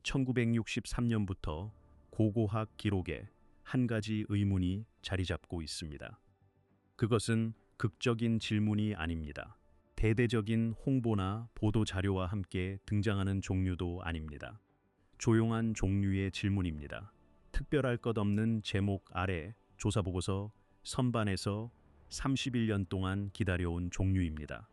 1963년부터 고고학 기록에 한 가지 의문이 자리 잡고 있습니다. 그것은 극적인 질문이 아닙니다. 대대적인 홍보나 보도 자료와 함께 등장하는 종류도 아닙니다. 조용한 종류의 질문입니다. 특별할 것 없는 제목 아래 조사보고서 선반에서 31년 동안 기다려온 종류입니다.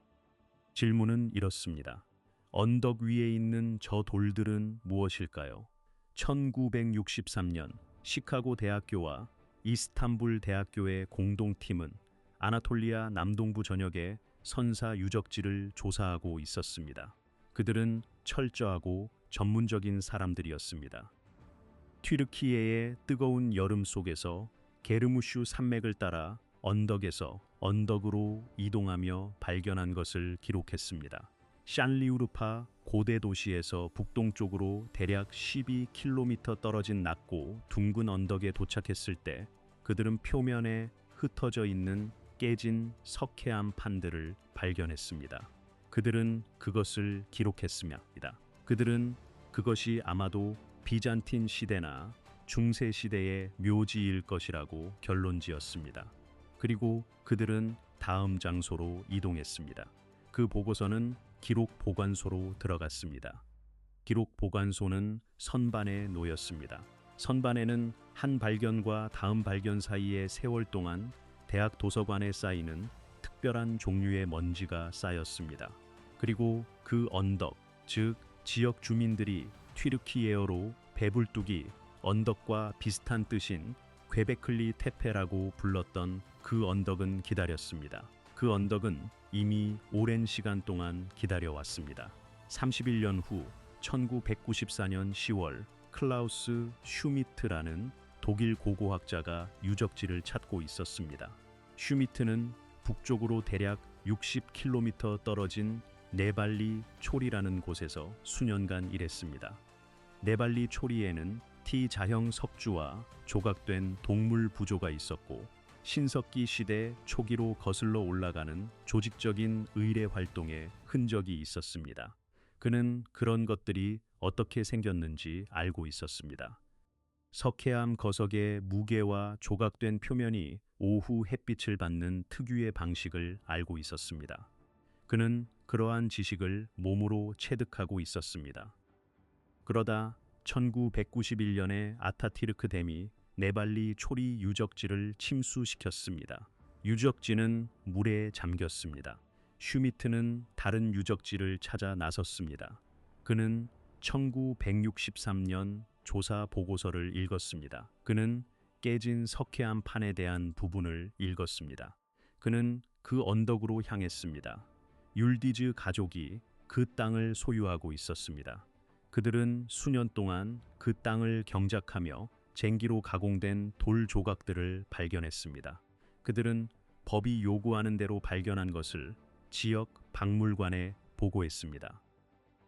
질문은 이렇습니다. 언덕 위에 있는 저 돌들은 무엇일까요? 1963년 시카고 대학교와 이스탄불 대학교의 공동팀은 아나톨리아 남동부 전역의 선사 유적지를 조사하고 있었습니다. 그들은 철저하고 전문적인 사람들이었습니다. 튀르키예의 뜨거운 여름 속에서 게르무슈 산맥을 따라 언덕에서 언덕으로 이동하며 발견한 것을 기록했습니다. 샨리우르파 고대 도시에서 북동쪽으로 대략 12km 떨어진 낮고 둥근 언덕에 도착했을 때 그들은 표면에 흩어져 있는 깨진 석회암 판들을 발견했습니다. 그들은 그것을 기록했습니다. 그들은 그것이 아마도 비잔틴 시대나 중세 시대의 묘지일 것이라고 결론지었습니다. 그리고 그들은 다음 장소로 이동했습니다. 그 보고서는 기록 보관소로 들어갔습니다. 기록 보관소는 선반에 놓였습니다. 선반에는 한 발견과 다음 발견 사이의 세월 동안 대학 도서관에 쌓이는 특별한 종류의 먼지가 쌓였습니다. 그리고 그 언덕, 즉 지역 주민들이 튀르키예어로 배불뚝이 언덕과 비슷한 뜻인 괭베클리 테페라고 불렀던 그 언덕은 기다렸습니다. 그 언덕은 이미 오랜 시간 동안 기다려왔습니다. 31년 후 1994년 10월 클라우스 슈미트라는 독일 고고학자가 유적지를 찾고 있었습니다. 슈미트는 북쪽으로 대략 60km 떨어진 네발리 초리라는 곳에서 수년간 일했습니다. 네발리 초리에는 T자형 석주와 조각된 동물 부조가 있었고 신석기 시대 초기로 거슬러 올라가는 조직적인 의뢰 활동의 흔적이 있었습니다. 그는 그런 것들이 어떻게 생겼는지 알고 있었습니다. 석회암 거석의 무게와 조각된 표면이 오후 햇빛을 받는 특유의 방식을 알고 있었습니다. 그는 그러한 지식을 몸으로 체득하고 있었습니다. 그러다 1991년에 아타티르크 댐이 네발리 초리 유적지를 침수시켰습니다. 유적지는 물에 잠겼습니다. 슈미트는 다른 유적지를 찾아 나섰습니다. 그는 1963년 조사 보고서를 읽었습니다. 그는 깨진 석회암 판에 대한 부분을 읽었습니다. 그는 그 언덕으로 향했습니다. 율디즈 가족이 그 땅을 소유하고 있었습니다. 그들은 수년 동안 그 땅을 경작하며 쟁기로 가공된 돌 조각들을 발견했습니다. 그들은 법이 요구하는 대로 발견한 것을 지역 박물관에 보고했습니다.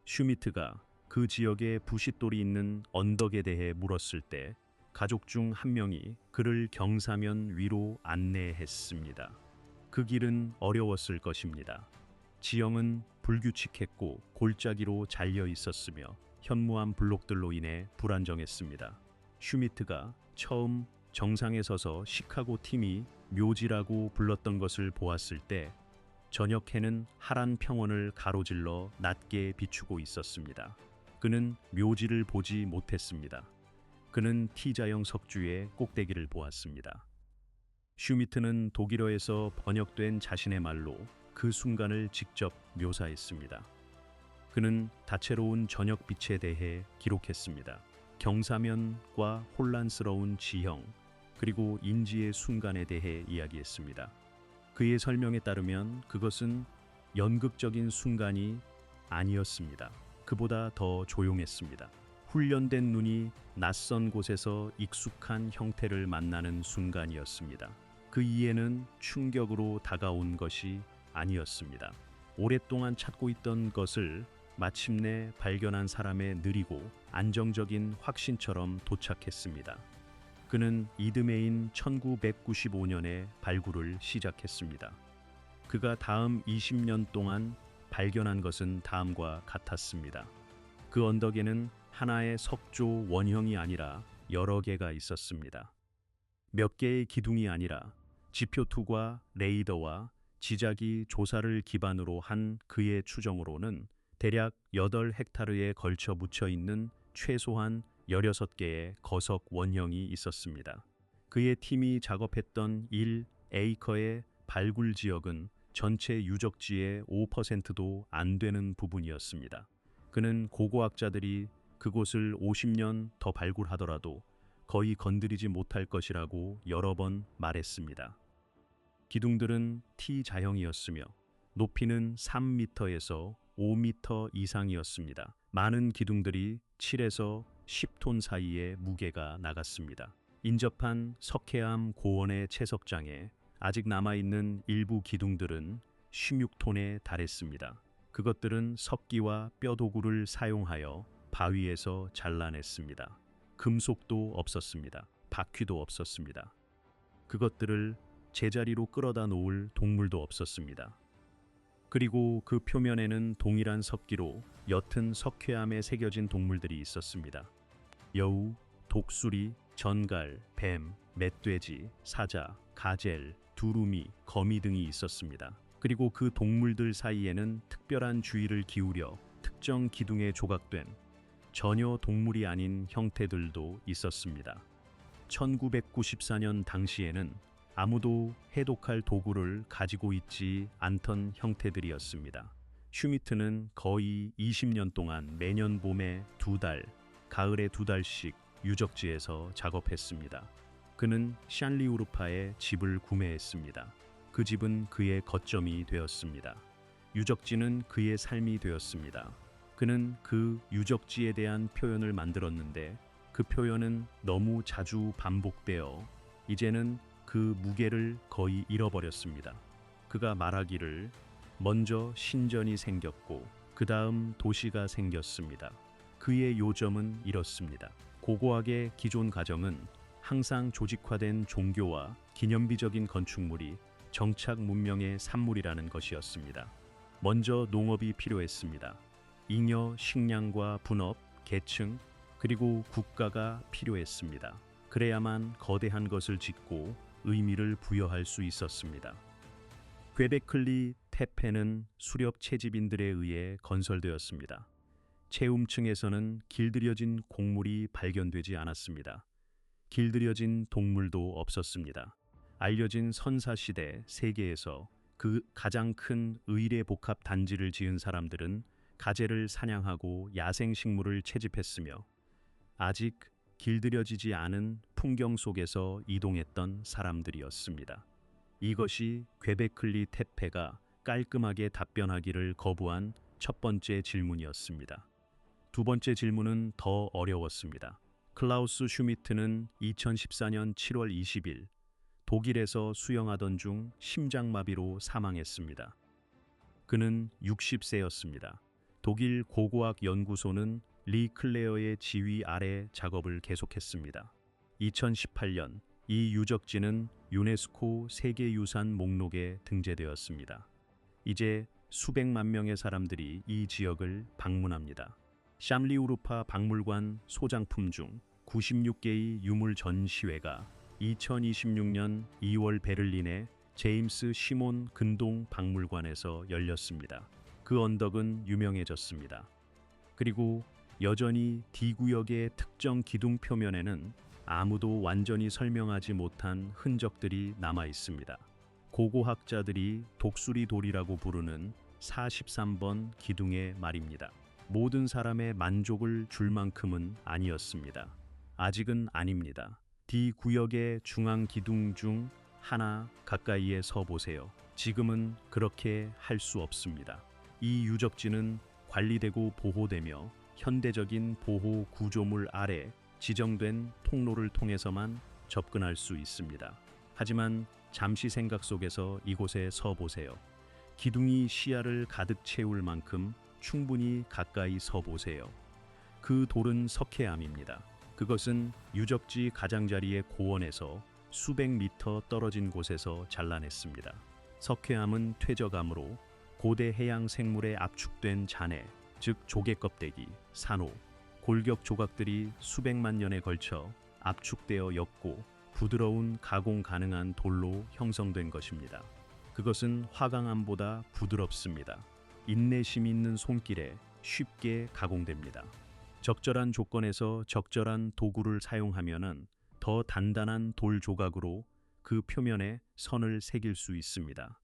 슈미트가 그 지역에 부싯돌이 있는 언덕에 대해 물었을 때 가족 중 한 명이 그를 경사면 위로 안내했습니다. 그 길은 어려웠을 것입니다. 지형은 불규칙했고 골짜기로 잘려 있었으며 현무암 블록들로 인해 불안정했습니다. 슈미트가 처음 정상에 서서 시카고 팀이 묘지라고 불렀던 것을 보았을 때 저녁 해는 하란 평원을 가로질러 낮게 비추고 있었습니다. 그는 묘지를 보지 못했습니다. 그는 T자형 석주의 꼭대기를 보았습니다. 슈미트는 독일어에서 번역된 자신의 말로 그 순간을 직접 묘사했습니다. 그는 다채로운 저녁빛에 대해 기록했습니다. 경사면과 혼란스러운 지형, 그리고 인지의 순간에 대해 이야기했습니다. 그의 설명에 따르면 그것은 연극적인 순간이 아니었습니다. 그보다 더 조용했습니다. 훈련된 눈이 낯선 곳에서 익숙한 형태를 만나는 순간이었습니다. 그 이해는 충격으로 다가온 것이 아니었습니다. 오랫동안 찾고 있던 것을 마침내 발견한 사람의 느리고 안정적인 확신처럼 도착했습니다. 그는 이듬해인 1995년에 발굴을 시작했습니다. 그가 다음 20년 동안 발견한 것은 다음과 같았습니다. 그 언덕에는 하나의 석조 원형이 아니라 여러 개가 있었습니다. 몇 개의 기둥이 아니라 지표투과 레이더와 지자기 조사를 기반으로 한 그의 추정으로는 대략 8헥타르에 걸쳐 묻혀 있는 최소한 16개의 거석 원형이 있었습니다. 그의 팀이 작업했던 1에이커의 발굴 지역은 전체 유적지의 5%도 안 되는 부분이었습니다. 그는 고고학자들이 그곳을 50년 더 발굴하더라도 거의 건드리지 못할 것이라고 여러 번 말했습니다. 기둥들은 T자형이었으며 높이는 3m에서 5m 이상이었습니다. 많은 기둥들이 7에서 10톤 사이의 무게가 나갔습니다. 인접한 석회암 고원의 채석장에 아직 남아있는 일부 기둥들은 16톤에 달했습니다. 그것들은 석기와 뼈도구를 사용하여 바위에서 잘라냈습니다. 금속도 없었습니다. 바퀴도 없었습니다. 그것들을 제자리로 끌어다 놓을 동물도 없었습니다. 그리고 그 표면에는 동일한 석기로 옅은 석회암에 새겨진 동물들이 있었습니다. 여우, 독수리, 전갈, 뱀, 멧돼지, 사자, 가젤, 두루미, 거미 등이 있었습니다. 그리고 그 동물들 사이에는 특별한 주의를 기울여 특정 기둥에 조각된 전혀 동물이 아닌 형태들도 있었습니다. 1994년 당시에는 아무도 해독할 도구를 가지고 있지 않던 형태들이었습니다. 슈미트는 거의 20년 동안 매년 봄에 2달, 가을에 2달씩 유적지에서 작업했습니다. 그는 샨리우르파에 집을 구매했습니다. 그 집은 그의 거점이 되었습니다. 유적지는 그의 삶이 되었습니다. 그는 그 유적지에 대한 표현을 만들었는데 그 표현은 너무 자주 반복되어 이제는 그 무게를 거의 잃어버렸습니다. 그가 말하기를 먼저 신전이 생겼고 그 다음 도시가 생겼습니다. 그의 요점은 이렇습니다. 고고학의 기존 가정은 항상 조직화된 종교와 기념비적인 건축물이 정착 문명의 산물이라는 것이었습니다. 먼저 농업이 필요했습니다. 잉여 식량과 분업, 계층, 그리고 국가가 필요했습니다. 그래야만 거대한 것을 짓고 의미를 부여할 수 있었습니다. 퀘베클리 테페는 수렵 채집인들에 의해 건설되었습니다. 채움층에서는 길들여진 곡물이 발견되지 않았습니다. 길들여진 동물도 없었습니다. 알려진 선사시대 세계에서 그 가장 큰 의례 복합 단지를 지은 사람들은 가재를 사냥하고 야생식물을 채집했으며 아직 길들여지지 않은 풍경 속에서 이동했던 사람들이었습니다. 이것이 퀘베클리 테페가 깔끔하게 답변하기를 거부한 첫 번째 질문이었습니다. 두 번째 질문은 더 어려웠습니다. 클라우스 슈미트는 2014년 7월 20일 독일에서 수영하던 중 심장마비로 사망했습니다. 그는 60세였습니다. 독일 고고학 연구소는 리 클레어의 지휘 아래 작업을 계속했습니다. 2018년 이 유적지는 유네스코 세계유산 목록에 등재되었습니다. 이제 수백만 명의 사람들이 이 지역을 방문합니다. 샴리우르파 박물관 소장품 중 96개의 유물 전시회가 2026년 2월 베를린의 제임스 시몬 근동 박물관에서 열렸습니다. 그 언덕은 유명해졌습니다. 그리고 여전히 D구역의 특정 기둥 표면에는 아무도 완전히 설명하지 못한 흔적들이 남아 있습니다. 고고학자들이 독수리 돌이라고 부르는 43번 기둥의 말입니다. 모든 사람의 만족을 줄 만큼은 아니었습니다. 아직은 아닙니다. D구역의 중앙 기둥 중 하나 가까이에 서 보세요. 지금은 그렇게 할 수 없습니다. 이 유적지는 관리되고 보호되며 현대적인 보호 구조물 아래 지정된 통로를 통해서만 접근할 수 있습니다. 하지만 잠시 생각 속에서 이곳에 서 보세요. 기둥이 시야를 가득 채울 만큼 충분히 가까이 서 보세요. 그 돌은 석회암입니다. 그것은 유적지 가장자리의 고원에서 수백 미터 떨어진 곳에서 잘라냈습니다. 석회암은 퇴적암으로 고대 해양 생물에 압축된 잔해, 즉 조개 껍데기, 산호, 골격 조각들이 수백만 년에 걸쳐 압축되어 엮고 부드러운 가공 가능한 돌로 형성된 것입니다. 그것은 화강암보다 부드럽습니다. 인내심 있는 손길에 쉽게 가공됩니다. 적절한 조건에서 적절한 도구를 사용하면은 더 단단한 돌 조각으로 그 표면에 선을 새길 수 있습니다.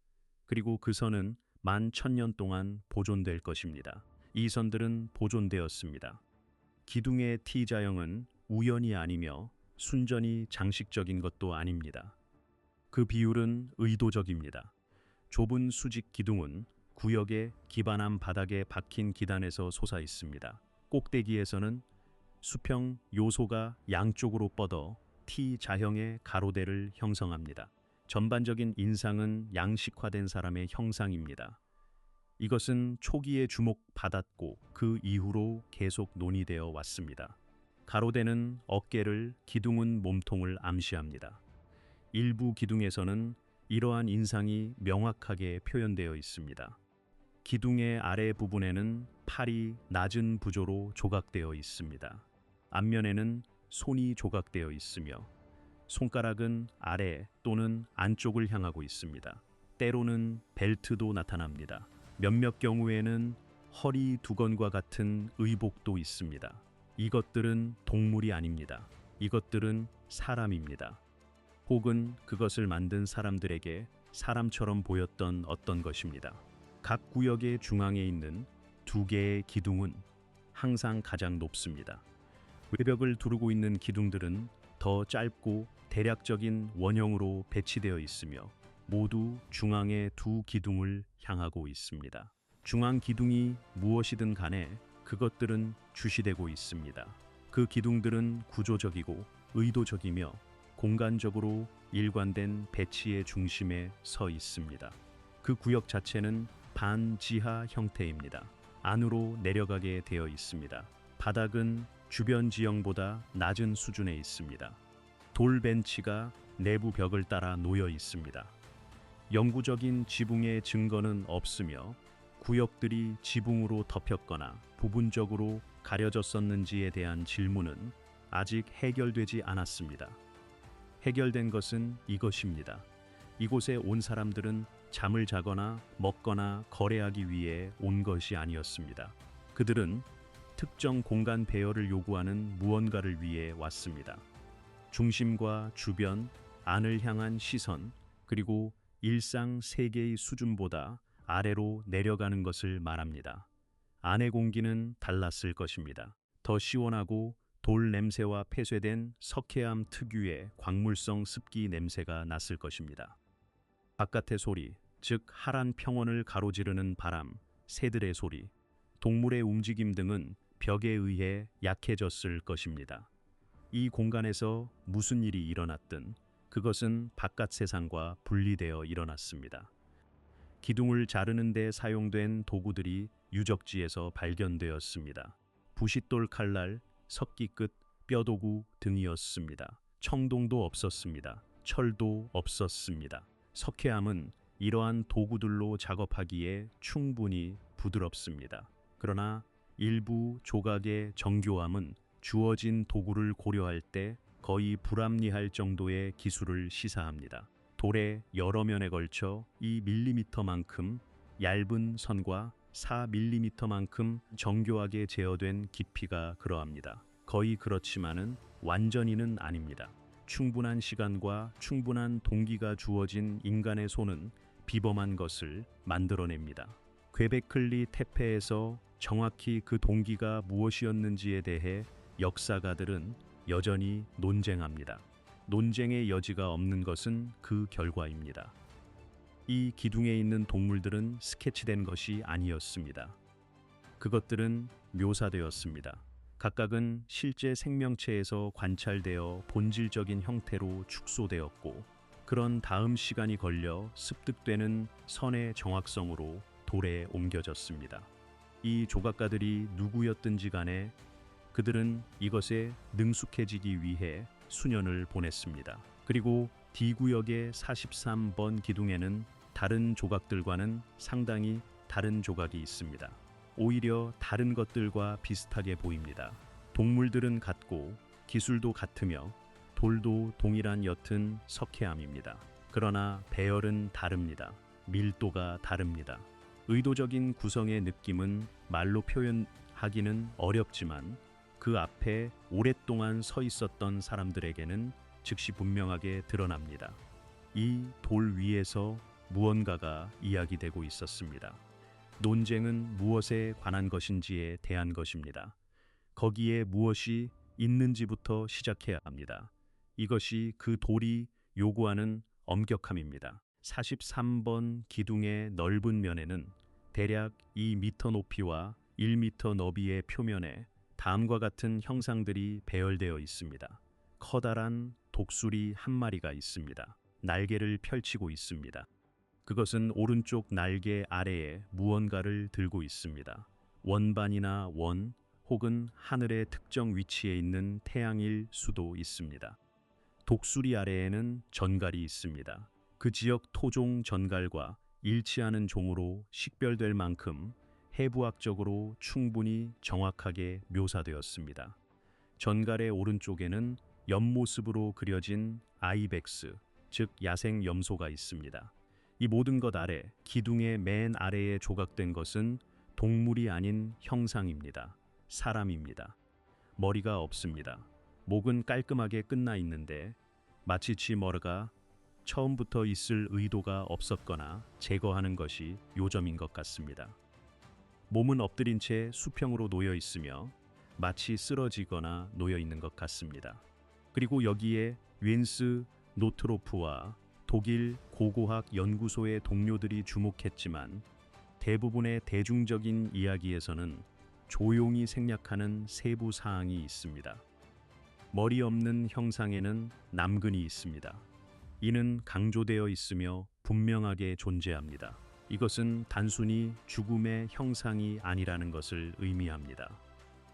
그리고 그 선은 11,000년 동안 보존될 것입니다. 이 선들은 보존되었습니다. 기둥의 T자형은 우연이 아니며 순전히 장식적인 것도 아닙니다. 그 비율은 의도적입니다. 좁은 수직 기둥은 구역의 기반함 바닥에 박힌 기단에서 솟아 있습니다. 꼭대기에서는 수평 요소가 양쪽으로 뻗어 T자형의 가로대를 형성합니다. 전반적인 인상은 양식화된 사람의 형상입니다. 이것은 초기에 주목받았고 그 이후로 계속 논의되어 왔습니다. 가로대는 어깨를, 기둥은 몸통을 암시합니다. 일부 기둥에서는 이러한 인상이 명확하게 표현되어 있습니다. 기둥의 아래 부분에는 팔이 낮은 부조로 조각되어 있습니다. 앞면에는 손이 조각되어 있으며 손가락은 아래 또는 안쪽을 향하고 있습니다. 때로는 벨트도 나타납니다. 몇몇 경우에는 허리 두건과 같은 의복도 있습니다. 이것들은 동물이 아닙니다. 이것들은 사람입니다. 혹은 그것을 만든 사람들에게 사람처럼 보였던 어떤 것입니다. 각 구역의 중앙에 있는 두 개의 기둥은 항상 가장 높습니다. 외벽을 두르고 있는 기둥들은 더 짧고 대략적인 원형으로 배치되어 있으며 모두 중앙의 두 기둥을 향하고 있습니다. 중앙 기둥이 무엇이든 간에 그것들은 주시되고 있습니다. 그 기둥들은 구조적이고 의도적이며 공간적으로 일관된 배치의 중심에 서 있습니다. 그 구역 자체는 반지하 형태입니다. 안으로 내려가게 되어 있습니다. 바닥은 주변 지형보다 낮은 수준에 있습니다. 돌 벤치가 내부 벽을 따라 놓여 있습니다. 영구적인 지붕의 증거는 없으며 구역들이 지붕으로 덮였거나 부분적으로 가려졌었는지에 대한 질문은 아직 해결되지 않았습니다. 해결된 것은 이것입니다. 이곳에 온 사람들은 잠을 자거나 먹거나 거래하기 위해 온 것이 아니었습니다. 그들은 특정 공간 배열을 요구하는 무언가를 위해 왔습니다. 중심과 주변, 안을 향한 시선, 그리고 일상 세계의 수준보다 아래로 내려가는 것을 말합니다. 안의 공기는 달랐을 것입니다. 더 시원하고 돌 냄새와 폐쇄된 석회암 특유의 광물성 습기 냄새가 났을 것입니다. 바깥의 소리, 즉 하란 평원을 가로지르는 바람, 새들의 소리, 동물의 움직임 등은 벽에 의해 약해졌을 것입니다. 이 공간에서 무슨 일이 일어났든 그것은 바깥 세상과 분리되어 일어났습니다. 기둥을 자르는 데 사용된 도구들이 유적지에서 발견되었습니다. 부싯돌 칼날, 석기끝, 뼈도구 등이었습니다. 청동도 없었습니다. 철도 없었습니다. 석회암은 이러한 도구들로 작업하기에 충분히 부드럽습니다. 그러나 일부 조각의 정교함은 주어진 도구를 고려할 때 거의 불합리할 정도의 기술을 시사합니다. 돌의 여러 면에 걸쳐 2mm만큼 얇은 선과 4mm만큼 정교하게 제어된 깊이가 그러합니다. 거의 그렇지만은 완전히는 아닙니다. 충분한 시간과 충분한 동기가 주어진 인간의 손은 비범한 것을 만들어냅니다. 괴베클리 테페에서 정확히 그 동기가 무엇이었는지에 대해 역사가들은 여전히 논쟁합니다. 논쟁의 여지가 없는 것은 그 결과입니다. 이 기둥에 있는 동물들은 스케치된 것이 아니었습니다. 그것들은 묘사되었습니다. 각각은 실제 생명체에서 관찰되어 본질적인 형태로 축소되었고 그런 다음 시간이 걸려 습득되는 선의 정확성으로 돌에 옮겨졌습니다. 이 조각가들이 누구였든지 간에 그들은 이것에 능숙해지기 위해 수년을 보냈습니다. 그리고 D구역의 43번 기둥에는 다른 조각들과는 상당히 다른 조각이 있습니다. 오히려 다른 것들과 비슷하게 보입니다. 동물들은 같고 기술도 같으며 돌도 동일한 옅은 석회암입니다. 그러나 배열은 다릅니다. 밀도가 다릅니다. 의도적인 구성의 느낌은 말로 표현하기는 어렵지만 그 앞에 오랫동안 서 있었던 사람들에게는 즉시 분명하게 드러납니다. 이 돌 위에서 무언가가 이야기되고 있었습니다. 논쟁은 무엇에 관한 것인지에 대한 것입니다. 거기에 무엇이 있는지부터 시작해야 합니다. 이것이 그 돌이 요구하는 엄격함입니다. 43번 기둥의 넓은 면에는 대략 2m 높이와 1m 너비의 표면에 다음과 같은 형상들이 배열되어 있습니다. 커다란 독수리 한 마리가 있습니다. 날개를 펼치고 있습니다. 그것은 오른쪽 날개 아래에 무언가를 들고 있습니다. 원반이나 원 혹은 하늘의 특정 위치에 있는 태양일 수도 있습니다. 독수리 아래에는 전갈이 있습니다. 그 지역 토종 전갈과 일치하는 종으로 식별될 만큼 해부학적으로 충분히 정확하게 묘사되었습니다. 전갈의 오른쪽에는 옆모습으로 그려진 아이벡스, 즉 야생 염소가 있습니다. 이 모든 것 아래, 기둥의 맨 아래에 조각된 것은 동물이 아닌 형상입니다. 사람입니다. 머리가 없습니다. 목은 깔끔하게 끝나 있는데 마치 지머르가 처음부터 있을 의도가 없었거나 제거하는 것이 요점인 것 같습니다. 몸은 엎드린 채 수평으로 놓여 있으며 마치 쓰러지거나 놓여 있는 것 같습니다. 그리고 여기에 윈스 노트로프와 독일 고고학 연구소의 동료들이 주목했지만 대부분의 대중적인 이야기에서는 조용히 생략하는 세부 사항이 있습니다. 머리 없는 형상에는 남근이 있습니다. 이는 강조되어 있으며 분명하게 존재합니다. 이것은 단순히 죽음의 형상이 아니라는 것을 의미합니다.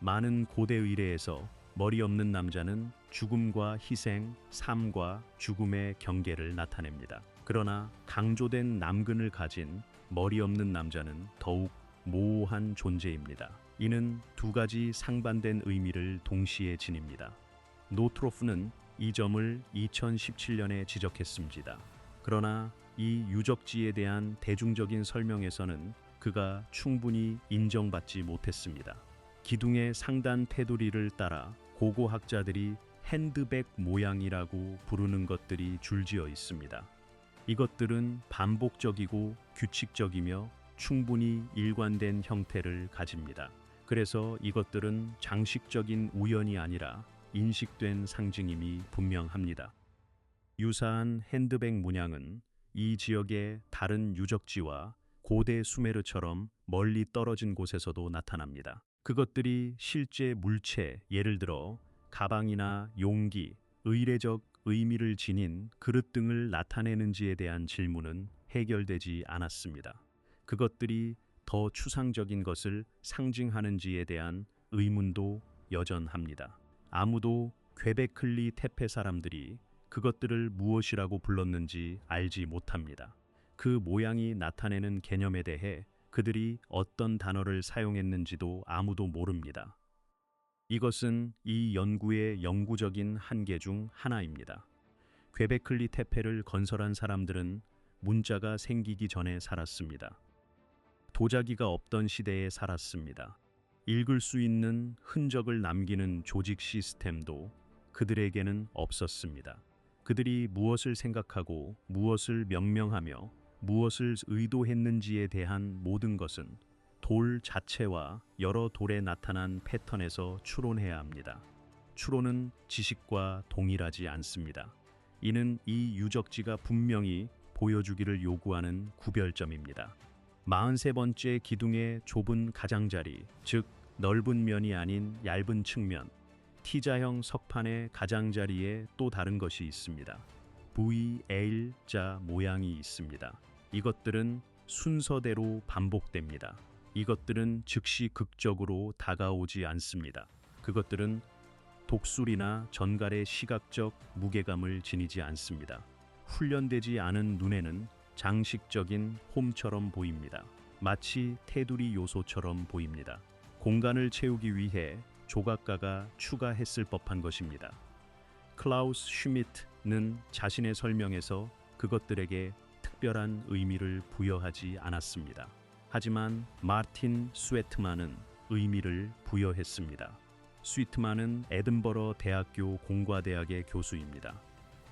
많은 고대 의례에서 머리 없는 남자는 죽음과 희생, 삶과 죽음의 경계를 나타냅니다. 그러나 강조된 남근을 가진 머리 없는 남자는 더욱 모호한 존재입니다. 이는 두 가지 상반된 의미를 동시에 지닙니다. 노트로프는 이 점을 2017년에 지적했습니다. 그러나 이 유적지에 대한 대중적인 설명에서는 그가 충분히 인정받지 못했습니다. 기둥의 상단 테두리를 따라 고고학자들이 핸드백 모양이라고 부르는 것들이 줄지어 있습니다. 이것들은 반복적이고 규칙적이며 충분히 일관된 형태를 가집니다. 그래서 이것들은 장식적인 우연이 아니라 인식된 상징임이 분명합니다. 유사한 핸드백 문양은 이 지역의 다른 유적지와 고대 수메르처럼 멀리 떨어진 곳에서도 나타납니다. 그것들이 실제 물체, 예를 들어 가방이나 용기, 의례적 의미를 지닌 그릇 등을 나타내는지에 대한 질문은 해결되지 않았습니다. 그것들이 더 추상적인 것을 상징하는지에 대한 의문도 여전합니다. 아무도 괵베클리 테페 사람들이 그것들을 무엇이라고 불렀는지 알지 못합니다. 그 모양이 나타내는 개념에 대해 그들이 어떤 단어를 사용했는지도 아무도 모릅니다. 이것은 이 연구의 영구적인 한계 중 하나입니다. 괵베클리 테페를 건설한 사람들은 문자가 생기기 전에 살았습니다. 도자기가 없던 시대에 살았습니다. 읽을 수 있는 흔적을 남기는 조직 시스템도 그들에게는 없었습니다. 그들이 무엇을 생각하고 무엇을 명명하며 무엇을 의도했는지에 대한 모든 것은 돌 자체와 여러 돌에 나타난 패턴에서 추론해야 합니다. 추론은 지식과 동일하지 않습니다. 이는 이 유적지가 분명히 보여주기를 요구하는 구별점입니다. 43번째 기둥의 좁은 가장자리, 즉 넓은 면이 아닌 얇은 측면, T자형 석판의 가장자리에 또 다른 것이 있습니다. VL자 모양이 있습니다. 이것들은 순서대로 반복됩니다. 이것들은 즉시 극적으로 다가오지 않습니다. 그것들은 독수리나 전갈의 시각적 무게감을 지니지 않습니다. 훈련되지 않은 눈에는 장식적인 홈처럼 보입니다. 마치 테두리 요소처럼 보입니다. 공간을 채우기 위해 조각가가 추가했을 법한 것입니다. 클라우스 슈미트는 자신의 설명에서 그것들에게 특별한 의미를 부여하지 않았습니다. 하지만 마틴 스웨트만은 의미를 부여했습니다. 스위트만은 에든버러 대학교 공과대학의 교수입니다.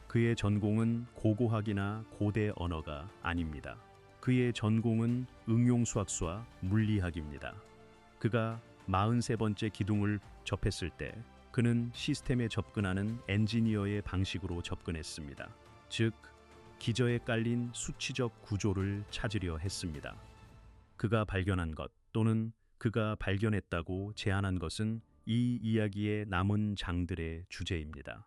그의 전공은 고고학이나 고대 언어가 아닙니다. 그의 전공은 응용수학과 물리학입니다. 그가 43번째 기둥을 접했을 때 그는 시스템에 접근하는 엔지니어의 방식으로 접근했습니다. 즉, 기저에 깔린 수치적 구조를 찾으려 했습니다. 그가 발견한 것 또는 그가 발견했다고 제안한 것은 이 이야기의 남은 장들의 주제입니다.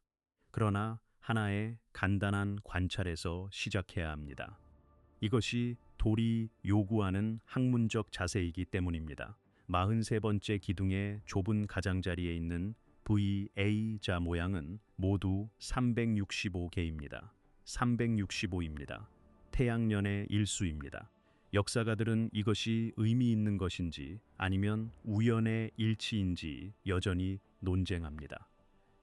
그러나 하나의 간단한 관찰에서 시작해야 합니다. 이것이 돌이 요구하는 학문적 자세이기 때문입니다. 43번째 기둥의 좁은 가장자리에 있는 VA자 모양은 모두 365개입니다. 365입니다. 태양년의 일수입니다. 역사가들은 이것이 의미 있는 것인지 아니면 우연의 일치인지 여전히 논쟁합니다.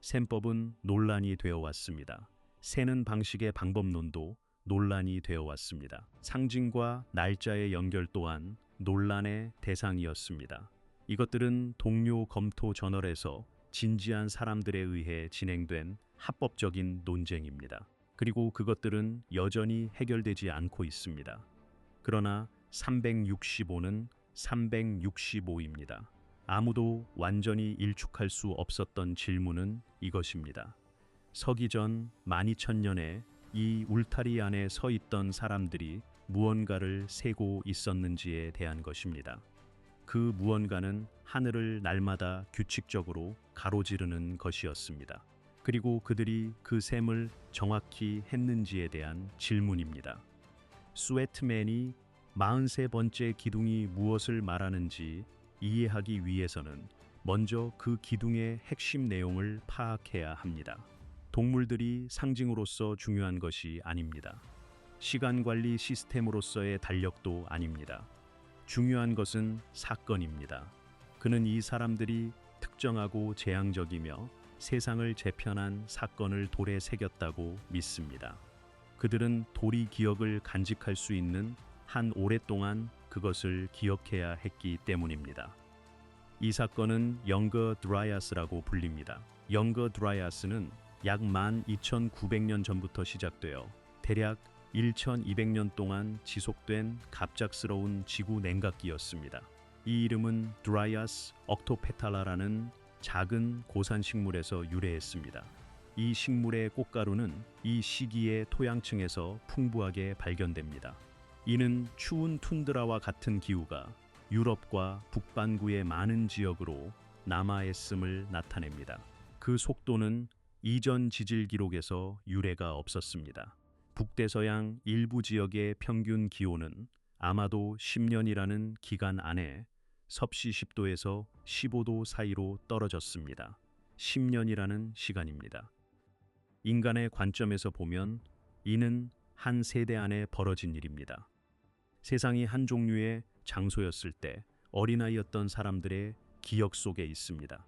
셈법은 논란이 되어 왔습니다. 세는 방식의 방법론도 논란이 되어 왔습니다. 상징과 날짜의 연결 또한 논란의 대상이었습니다. 이것들은 동료 검토 저널에서 진지한 사람들에 의해 진행된 합법적인 논쟁입니다. 그리고 그것들은 여전히 해결되지 않고 있습니다. 그러나 365는 365입니다. 아무도 완전히 일축할 수 없었던 질문은 이것입니다. 서기 전 12,000년에 이 울타리 안에 서 있던 사람들이 무언가를 세고 있었는지에 대한 것입니다. 그 무언가는 하늘을 날마다 규칙적으로 가로지르는 것이었습니다. 그리고 그들이 그 셈을 정확히 했는지에 대한 질문입니다. 스웨트맨이 43번째 기둥이 무엇을 말하는지 이해하기 위해서는 먼저 그 기둥의 핵심 내용을 파악해야 합니다. 동물들이 상징으로서 중요한 것이 아닙니다. 시간관리 시스템으로서의 달력도 아닙니다. 중요한 것은 사건입니다. 그는 이 사람들이 특정하고 재앙적이며 세상을 재편한 사건을 돌에 새겼다고 믿습니다. 그들은 돌이 기억을 간직할 수 있는 한 오랫동안 그것을 기억해야 했기 때문입니다. 이 사건은 영거 드라이아스라고 불립니다. 영거 드라이아스는 약 12,900년 전부터 시작되어 대략 1,200년 동안 지속된 갑작스러운 지구 냉각기였습니다. 이 이름은 드라이아스 억토페탈라라는 작은 고산식물에서 유래했습니다. 이 식물의 꽃가루는 이 시기의 토양층에서 풍부하게 발견됩니다. 이는 추운 툰드라와 같은 기후가 유럽과 북반구의 많은 지역으로 남하했음을 나타냅니다. 그 속도는 이전 지질 기록에서 유례가 없었습니다. 북대서양 일부 지역의 평균 기온은 아마도 10년이라는 기간 안에 섭씨 10도에서 15도 사이로 떨어졌습니다. 10년이라는 시간입니다. 인간의 관점에서 보면 이는 한 세대 안에 벌어진 일입니다. 세상이 한 종류의 장소였을 때 어린아이였던 사람들의 기억 속에 있습니다.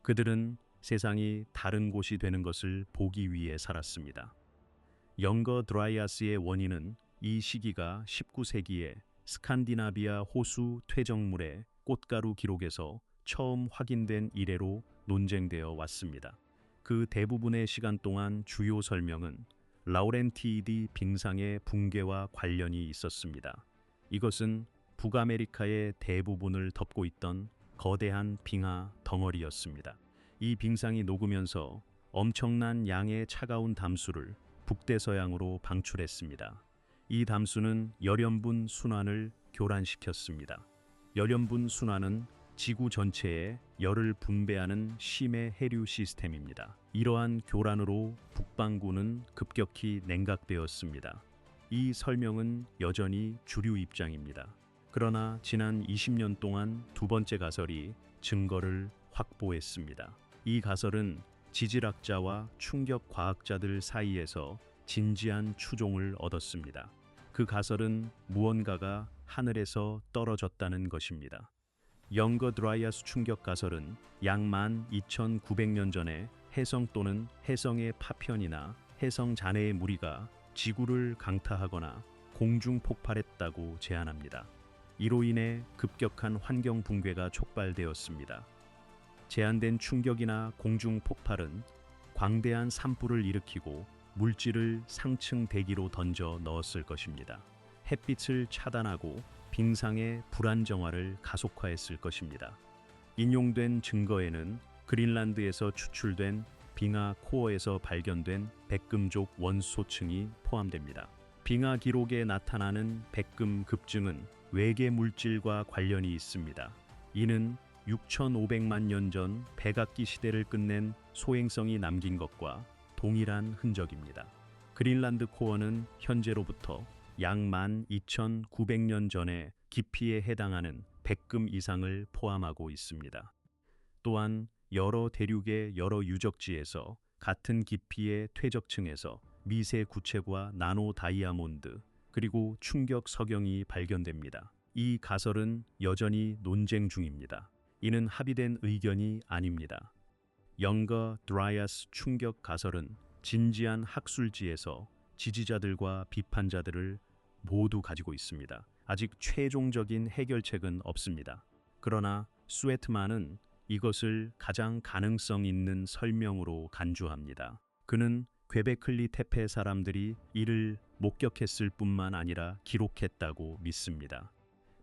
그들은 세상이 다른 곳이 되는 것을 보기 위해 살았습니다. 영거 드라이아스의 원인은 이 시기가 19세기에 스칸디나비아 호수 퇴적물의 꽃가루 기록에서 처음 확인된 이래로 논쟁되어 왔습니다. 그 대부분의 시간 동안 주요 설명은 라우렌티이디 빙상의 붕괴와 관련이 있었습니다. 이것은 북아메리카의 대부분을 덮고 있던 거대한 빙하 덩어리였습니다. 이 빙상이 녹으면서 엄청난 양의 차가운 담수를 북대서양으로 방출했습니다. 이 담수는 열연분 순환을 교란시켰습니다. 열연분 순환은 지구 전체에 열을 분배하는 심해 해류 시스템입니다. 이러한 교란으로 북반구는 급격히 냉각되었습니다. 이 설명은 여전히 주류 입장입니다. 그러나 지난 20년 동안 두 번째 가설이 증거를 확보했습니다. 이 가설은 지질학자와 충격과학자들 사이에서 진지한 추종을 얻었습니다. 그 가설은 무언가가 하늘에서 떨어졌다는 것입니다. 영거 드라이아스 충격 가설은 약 12,900년 전에 해성 또는 해성의 파편이나 해성 잔해의 무리가 지구를 강타하거나 공중 폭발했다고 제안합니다. 이로 인해 급격한 환경 붕괴가 촉발되었습니다. 제한된 충격이나 공중 폭발은 광대한 산불을 일으키고 물질을 상층 대기로 던져 넣었을 것입니다. 햇빛을 차단하고 빙상의 불안정화를 가속화했을 것입니다. 인용된 증거에는 그린란드에서 추출된 빙하 코어에서 발견된 백금족 원소층이 포함됩니다. 빙하 기록에 나타나는 백금 급증은 외계 물질과 관련이 있습니다. 이는 6,500만 년 전 백악기 시대를 끝낸 소행성이 남긴 것과 동일한 흔적입니다. 그린란드 코어는 현재로부터 약 12,900년 전의 깊이에 해당하는 백금 이상을 포함하고 있습니다. 또한 여러 대륙의 여러 유적지에서 같은 깊이의 퇴적층에서 미세 구체과 나노 다이아몬드 그리고 충격 석영이 발견됩니다. 이 가설은 여전히 논쟁 중입니다. 이는 합의된 의견이 아닙니다. 영거 드라이아스 충격 가설은 진지한 학술지에서 지지자들과 비판자들을 모두 가지고 있습니다. 아직 최종적인 해결책은 없습니다. 그러나 스웨트만은 이것을 가장 가능성 있는 설명으로 간주합니다. 그는 퀘베클리 테페 사람들이 이를 목격했을 뿐만 아니라 기록했다고 믿습니다.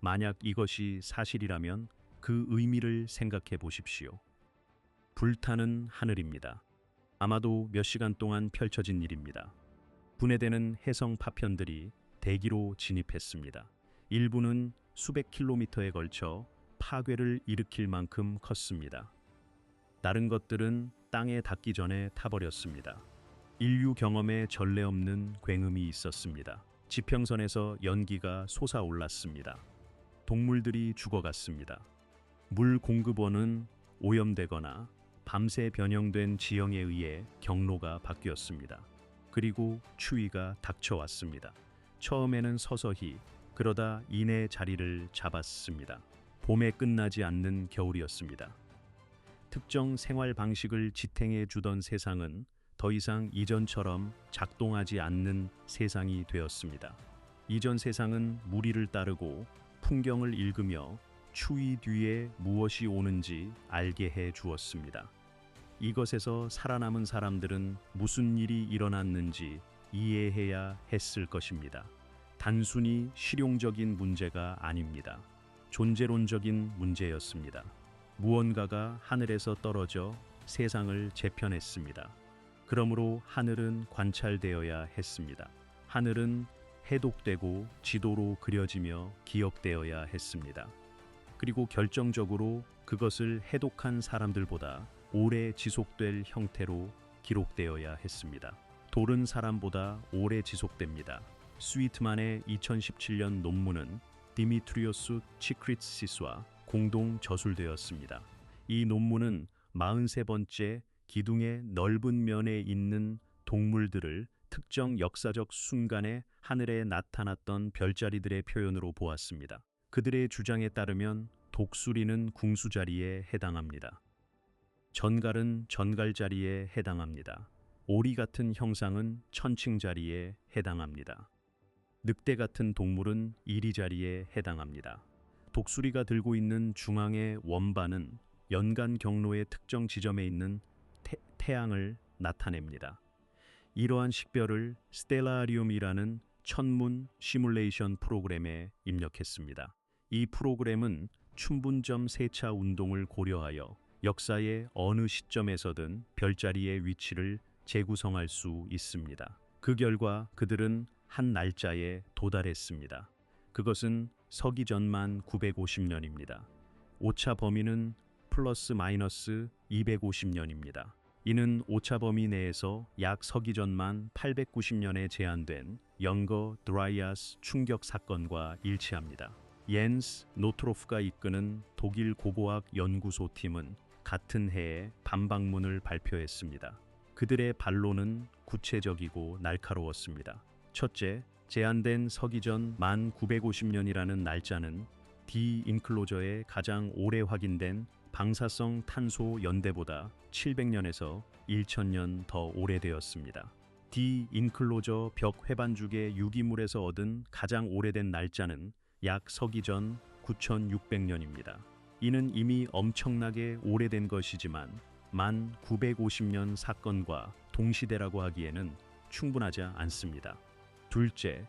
만약 이것이 사실이라면 그 의미를 생각해 보십시오. 불타는 하늘입니다. 아마도 몇 시간 동안 펼쳐진 일입니다. 분해되는 해성 파편들이 대기로 진입했습니다. 일부는 수백 킬로미터에 걸쳐 파괴를 일으킬 만큼 컸습니다. 다른 것들은 땅에 닿기 전에 타버렸습니다. 인류 경험에 전례 없는 굉음이 있었습니다. 지평선에서 연기가 솟아올랐습니다. 동물들이 죽어갔습니다. 물 공급원은 오염되거나 밤새 변형된 지형에 의해 경로가 바뀌었습니다. 그리고 추위가 닥쳐왔습니다. 처음에는 서서히 그러다 이내 자리를 잡았습니다. 봄에 끝나지 않는 겨울이었습니다. 특정 생활 방식을 지탱해 주던 세상은 더 이상 이전처럼 작동하지 않는 세상이 되었습니다. 이전 세상은 무리를 따르고 풍경을 읽으며 추위 뒤에 무엇이 오는지 알게 해 주었습니다. 이것에서 살아남은 사람들은 무슨 일이 일어났는지 이해해야 했을 것입니다. 단순히 실용적인 문제가 아닙니다. 존재론적인 문제였습니다. 무언가가 하늘에서 떨어져 세상을 재편했습니다. 그러므로 하늘은 관찰되어야 했습니다. 하늘은 해독되고 지도로 그려지며 기억되어야 했습니다. 그리고 결정적으로 그것을 해독한 사람들보다 오래 지속될 형태로 기록되어야 했습니다. 돌은 사람보다 오래 지속됩니다. 스위트만의 2017년 논문은 디미트리오스 치크리츠시스와 공동 저술되었습니다. 이 논문은 43번째 기둥의 넓은 면에 있는 동물들을 특정 역사적 순간에 하늘에 나타났던 별자리들의 표현으로 보았습니다. 그들의 주장에 따르면 독수리는 궁수자리에 해당합니다. 전갈은 전갈자리에 해당합니다. 오리 같은 형상은 천칭자리에 해당합니다. 늑대 같은 동물은 이리자리에 해당합니다. 독수리가 들고 있는 중앙의 원반은 연간 경로의 특정 지점에 있는 태양을 나타냅니다. 이러한 식별을 스텔라리움이라는 천문 시뮬레이션 프로그램에 입력했습니다. 이 프로그램은 춘분점 세차 운동을 고려하여 역사의 어느 시점에서든 별자리의 위치를 재구성할 수 있습니다. 그 결과 그들은 한 날짜에 도달했습니다. 그것은 서기 전만 950년입니다. 오차 범위는 플러스 마이너스 250년입니다. 이는 오차 범위 내에서 약 서기 전만 890년에 제한된 영거 드라이아스 충격 사건과 일치합니다. 옌스 노트로프가 이끄는 독일 고고학 연구소 팀은 같은 해에 반박문을 발표했습니다. 그들의 반론은 구체적이고 날카로웠습니다. 첫째, 제한된 서기전 만 950년이라는 날짜는 D 인클로저의 가장 오래 확인된 방사성 탄소 연대보다 700년에서 1000년 더 오래되었습니다. D 인클로저 벽 회반죽의 유기물에서 얻은 가장 오래된 날짜는 약 서기 전 9600년입니다. 이는 이미 엄청나게 오래된 것이지만 1950년 사건과 동시대라고 하기에는 충분하지 않습니다. 둘째,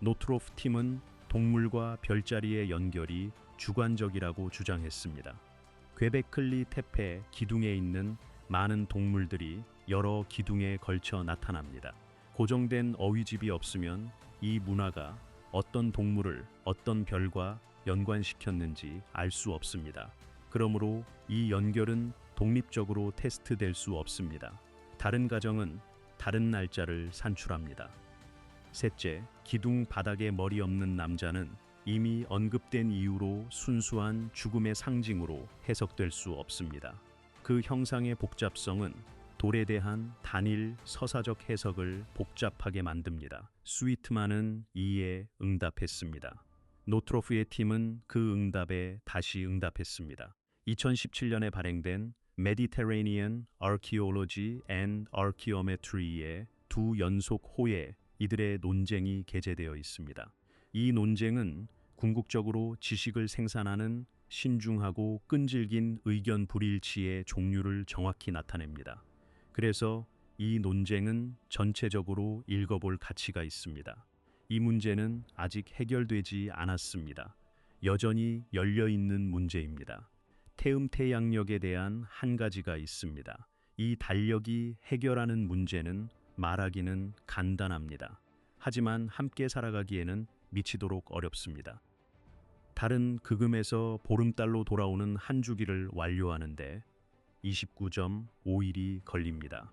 노트로프 팀은 동물과 별자리의 연결이 주관적이라고 주장했습니다. 퀘베클리 테페 기둥에 있는 많은 동물들이 여러 기둥에 걸쳐 나타납니다. 고정된 어휘집이 없으면 이 문화가 어떤 동물을 어떤 별과 연관시켰는지 알 수 없습니다. 그러므로 이 연결은 독립적으로 테스트될 수 없습니다. 다른 가정은 다른 날짜를 산출합니다. 셋째, 기둥 바닥에 머리 없는 남자는 이미 언급된 이유로 순수한 죽음의 상징으로 해석될 수 없습니다. 그 형상의 복잡성은 돌에 대한 단일 서사적 해석을 복잡하게 만듭니다. 스위트만은 이에 응답했습니다. 노트로프의 팀은 그 응답에 다시 응답했습니다. 2017년에 발행된 Mediterranean Archaeology and Archaeometry의 두 연속 호에 이들의 논쟁이 게재되어 있습니다. 이 논쟁은 궁극적으로 지식을 생산하는 신중하고 끈질긴 의견 불일치의 종류를 정확히 나타냅니다. 그래서 이 논쟁은 전체적으로 읽어볼 가치가 있습니다. 이 문제는 아직 해결되지 않았습니다. 여전히 열려있는 문제입니다. 태음태양력에 대한 한 가지가 있습니다. 이 달력이 해결하는 문제는 말하기는 간단합니다. 하지만 함께 살아가기에는 미치도록 어렵습니다. 달은 극음에서 보름달로 돌아오는 한 주기를 완료하는데 29.5일이 걸립니다.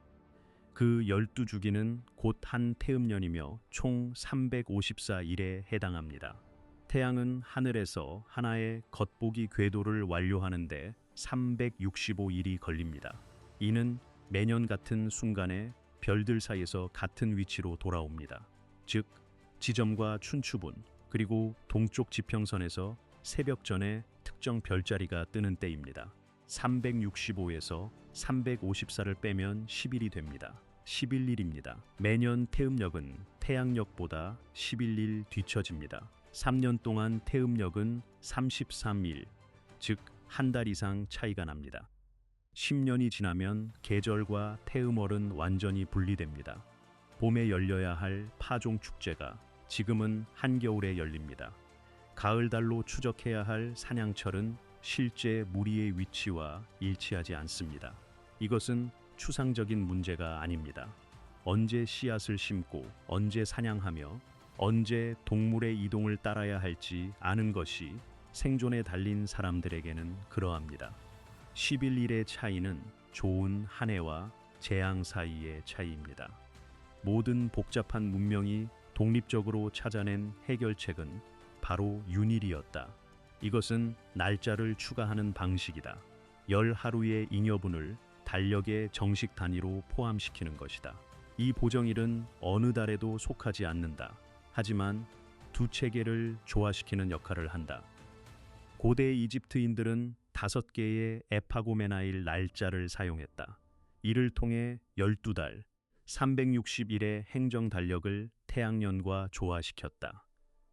그 12주기는 곧 한 태음년이며 총 354일에 해당합니다. 태양은 하늘에서 하나의 겉보기 궤도를 완료하는데 365일이 걸립니다. 이는 매년 같은 순간에 별들 사이에서 같은 위치로 돌아옵니다. 즉, 지점과 춘추분 그리고 동쪽 지평선에서 새벽 전에 특정 별자리가 뜨는 때입니다. 365에서 354를 빼면 10일이 됩니다. 11일입니다. 매년 태음력은 태양력보다 11일 뒤처집니다. 3년 동안 태음력은 33일, 즉 한 달 이상 차이가 납니다. 10년이 지나면 계절과 태음월은 완전히 분리됩니다. 봄에 열려야 할 파종 축제가 지금은 한겨울에 열립니다. 가을달로 추적해야 할 사냥철은 실제 무리의 위치와 일치하지 않습니다. 이것은 추상적인 문제가 아닙니다. 언제 씨앗을 심고 언제 사냥하며 언제 동물의 이동을 따라야 할지 아는 것이 생존에 달린 사람들에게는 그러합니다. 11일의 차이는 좋은 한 해와 재앙 사이의 차이입니다. 모든 복잡한 문명이 독립적으로 찾아낸 해결책은 바로 윤일이었다. 이것은 날짜를 추가하는 방식이다. 열 하루의 잉여분을 달력의 정식 단위로 포함시키는 것이다. 이 보정일은 어느 달에도 속하지 않는다. 하지만 두 체계를 조화시키는 역할을 한다. 고대 이집트인들은 5개의 에파고메나일 날짜를 사용했다. 이를 통해 12달, 360일의 행정 달력을 태양년과 조화시켰다.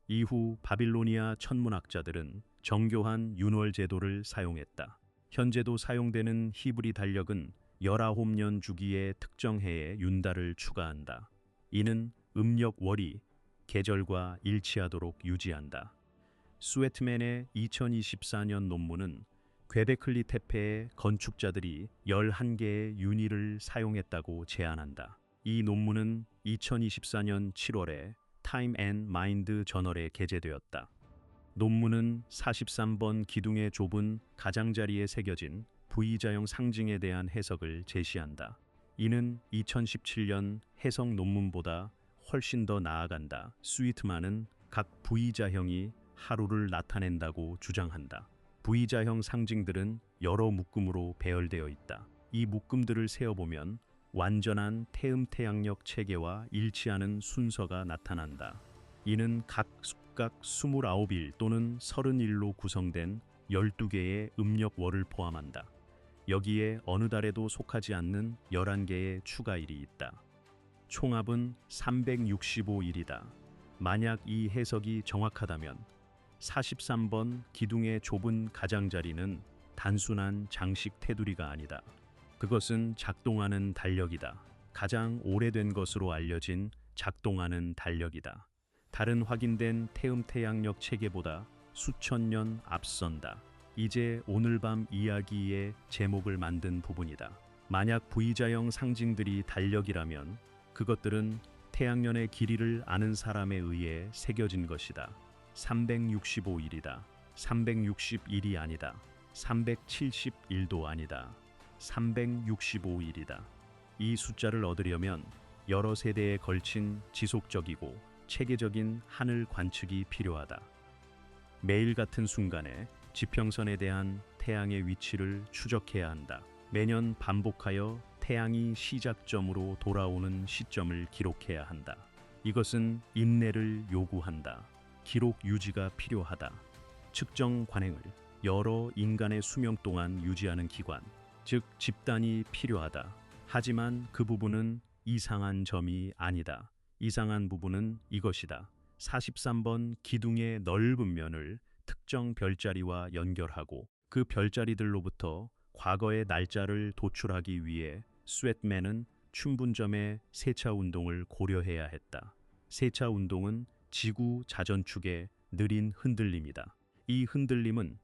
이후 바빌로니아 천문학자들은 정교한 윤월 제도를 사용했다. 현재도 사용되는 히브리 달력은 19년 주기의 특정 해에 윤달을 추가한다. 이는 음력 월이 계절과 일치하도록 유지한다. 스웨트맨의 2024년 논문은 퀘베클리 테페의 건축자들이 11개의 윤희를 사용했다고 제안한다. 이 논문은 2024년 7월에 타임 앤 마인드 저널에 게재되었다. 논문은 43번 기둥의 좁은 가장자리에 새겨진 V자형 상징에 대한 해석을 제시한다. 이는 2017년 해석 논문보다 훨씬 더 나아간다. 스위트만은 각 V자형이 하루를 나타낸다고 주장한다. V자형 상징들은 여러 묶음으로 배열되어 있다. 이 묶음들을 세어보면 완전한 태음태양력 체계와 일치하는 순서가 나타난다. 이는 각 각각 29일 또는 31일로 구성된 12개의 음력월을 포함한다. 여기에 어느 달에도 속하지 않는 11개의 추가일이 있다. 총합은 365일이다. 만약 이 해석이 정확하다면 43번 기둥의 좁은 가장자리는 단순한 장식 테두리가 아니다. 그것은 작동하는 달력이다. 가장 오래된 것으로 알려진 작동하는 달력이다. 다른 확인된 태음 태양력 체계보다 수천 년 앞선다. 이제 오늘 밤 이야기의 제목을 만든 부분이다. 만약 V자형 상징들이 달력이라면 그것들은 태양년의 길이를 아는 사람에 의해 새겨진 것이다. 365일이다. 361이 아니다. 371도 아니다. 365일이다. 이 숫자를 얻으려면 여러 세대에 걸친 지속적이고 체계적인 하늘 관측이 필요하다. 매일 같은 순간에 지평선에 대한 태양의 위치를 추적해야 한다. 매년 반복하여 태양이 시작점으로 돌아오는 시점을 기록해야 한다. 이것은 인내를 요구한다. 기록 유지가 필요하다. 측정 관행을 여러 인간의 수명 동안 유지하는 기관, 즉 집단이 필요하다. 하지만 그 부분은 이상한 점이 아니다. 이상한 부분은 이것이다. 43번 기둥의 넓은 면을 특정 별자리와 연결하고 그 별자리들로부터 과거의 날짜를 도출하기 위해 스웨트맨은 춘분점의 세차 운동을 고려해야 했다. 세차 운동은 지구 자전축의 느린 흔들림이다. 이 흔들림은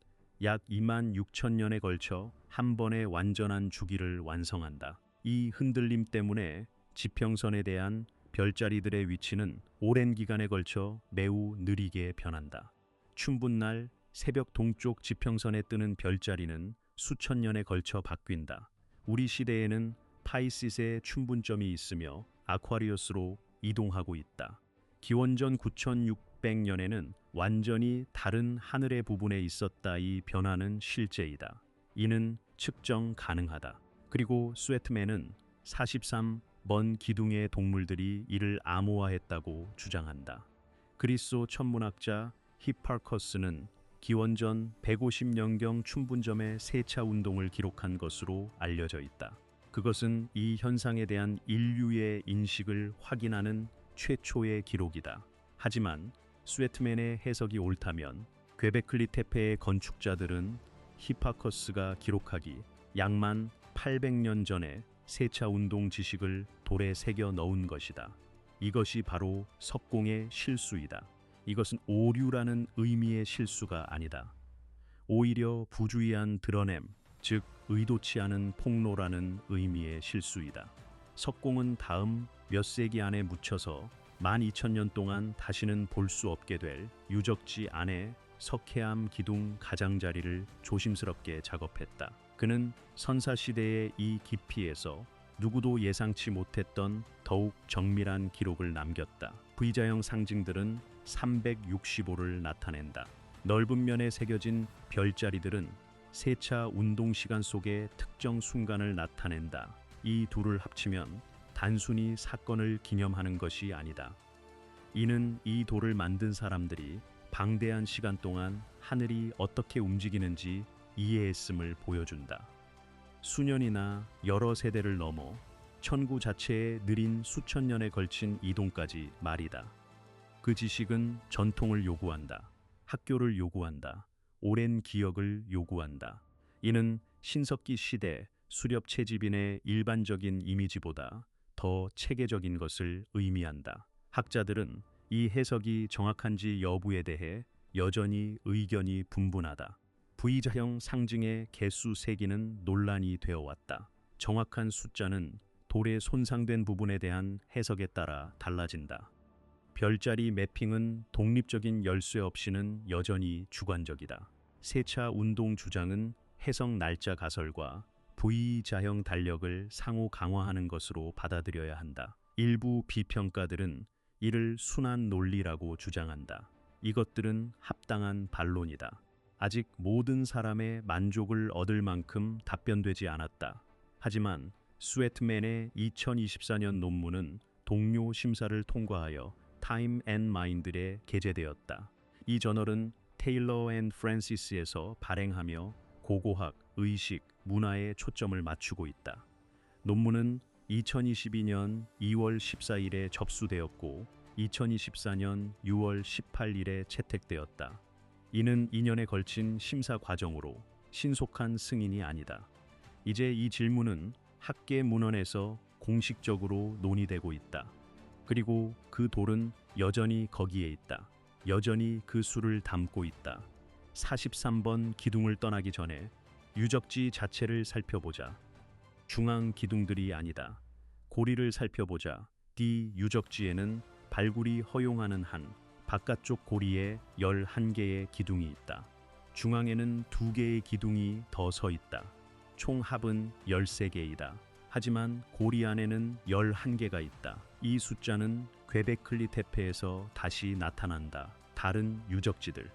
약 26,000년에 걸쳐 한 번의 완전한 주기를 완성한다. 이 흔들림 때문에 지평선에 대한 별자리들의 위치는 오랜 기간에 걸쳐 매우 느리게 변한다. 춘분날 새벽 동쪽 지평선에 뜨는 별자리는 수천 년에 걸쳐 바뀐다. 우리 시대에는 파이시스의 춘분점이 있으며 아쿠아리우스로 이동하고 있다. 기원전 9600년에는 완전히 다른 하늘의 부분에 있었다. 이 변화는 실제이다. 이는 측정 가능하다. 그리고 스웨트맨은 43번 기둥의 동물들이 이를 암호화했다고 주장한다. 그리스 천문학자 히파커스는 기원전 150년경 춘분점의 세차 운동을 기록한 것으로 알려져 있다. 그것은 이 현상에 대한 인류의 인식을 확인하는 최초의 기록이다. 하지만 스웨트맨의 해석이 옳다면 괭베클리 테페의 건축자들은 히파커스가 기록하기 약만 800년 전에 세차 운동 지식을 돌에 새겨 넣은 것이다. 이것이 바로 석공의 실수이다. 이것은 오류라는 의미의 실수가 아니다. 오히려 부주의한 드러냄, 즉 의도치 않은 폭로라는 의미의 실수이다. 석공은 다음 몇 세기 안에 묻혀서 12,000년 동안 다시는 볼 수 없게 될 유적지 안에 석회암 기둥 가장자리를 조심스럽게 작업했다. 그는 선사시대의 이 깊이에서 누구도 예상치 못했던 더욱 정밀한 기록을 남겼다. V자형 상징들은 365를 나타낸다. 넓은 면에 새겨진 별자리들은 세차 운동 시간 속의 특정 순간을 나타낸다. 이 둘을 합치면 단순히 사건을 기념하는 것이 아니다. 이는 이 돌을 만든 사람들이 방대한 시간 동안 하늘이 어떻게 움직이는지 이해했음을 보여준다. 수년이나 여러 세대를 넘어 천구 자체의 느린 수천 년에 걸친 이동까지 말이다. 그 지식은 전통을 요구한다. 학교를 요구한다. 오랜 기억을 요구한다. 이는 신석기 시대 수렵 채집인의 일반적인 이미지보다 더 체계적인 것을 의미한다. 학자들은 이 해석이 정확한지 여부에 대해 여전히 의견이 분분하다. V자형 상징의 개수 세기는 논란이 되어 왔다. 정확한 숫자는 돌의 손상된 부분에 대한 해석에 따라 달라진다. 별자리 매핑은 독립적인 열쇠 없이는 여전히 주관적이다. 세차 운동 주장은 해석 날짜 가설과 V자형 달력을 상호 강화하는 것으로 받아들여야 한다. 일부 비평가들은 이를 순환 논리라고 주장한다. 이것들은 합당한 반론이다. 아직 모든 사람의 만족을 얻을 만큼 답변되지 않았다. 하지만 스웨트맨의 2024년 논문은 동료 심사를 통과하여 타임 앤 마인드에 게재되었다. 이 저널은 테일러 앤 프랜시스에서 발행하며 고고학, 의식, 문화에 초점을 맞추고 있다. 논문은 2022년 2월 14일에 접수되었고 2024년 6월 18일에 채택되었다. 이는 2년에 걸친 심사 과정으로 신속한 승인이 아니다. 이제 이 질문은 학계 문헌에서 공식적으로 논의되고 있다. 그리고 그 돌은 여전히 거기에 있다. 여전히 그 수를 담고 있다. 43번 기둥을 떠나기 전에 유적지 자체를 살펴보자. 중앙 기둥들이 아니다. 고리를 살펴보자. D 유적지에는 발굴이 허용하는 한 바깥쪽 고리에 11개의 기둥이 있다. 중앙에는 2개의 기둥이 더 서 있다. 총 합은 13개이다. 하지만 고리 안에는 11개가 있다. 이 숫자는 괵베클리 테페에서 다시 나타난다. 다른 유적지들,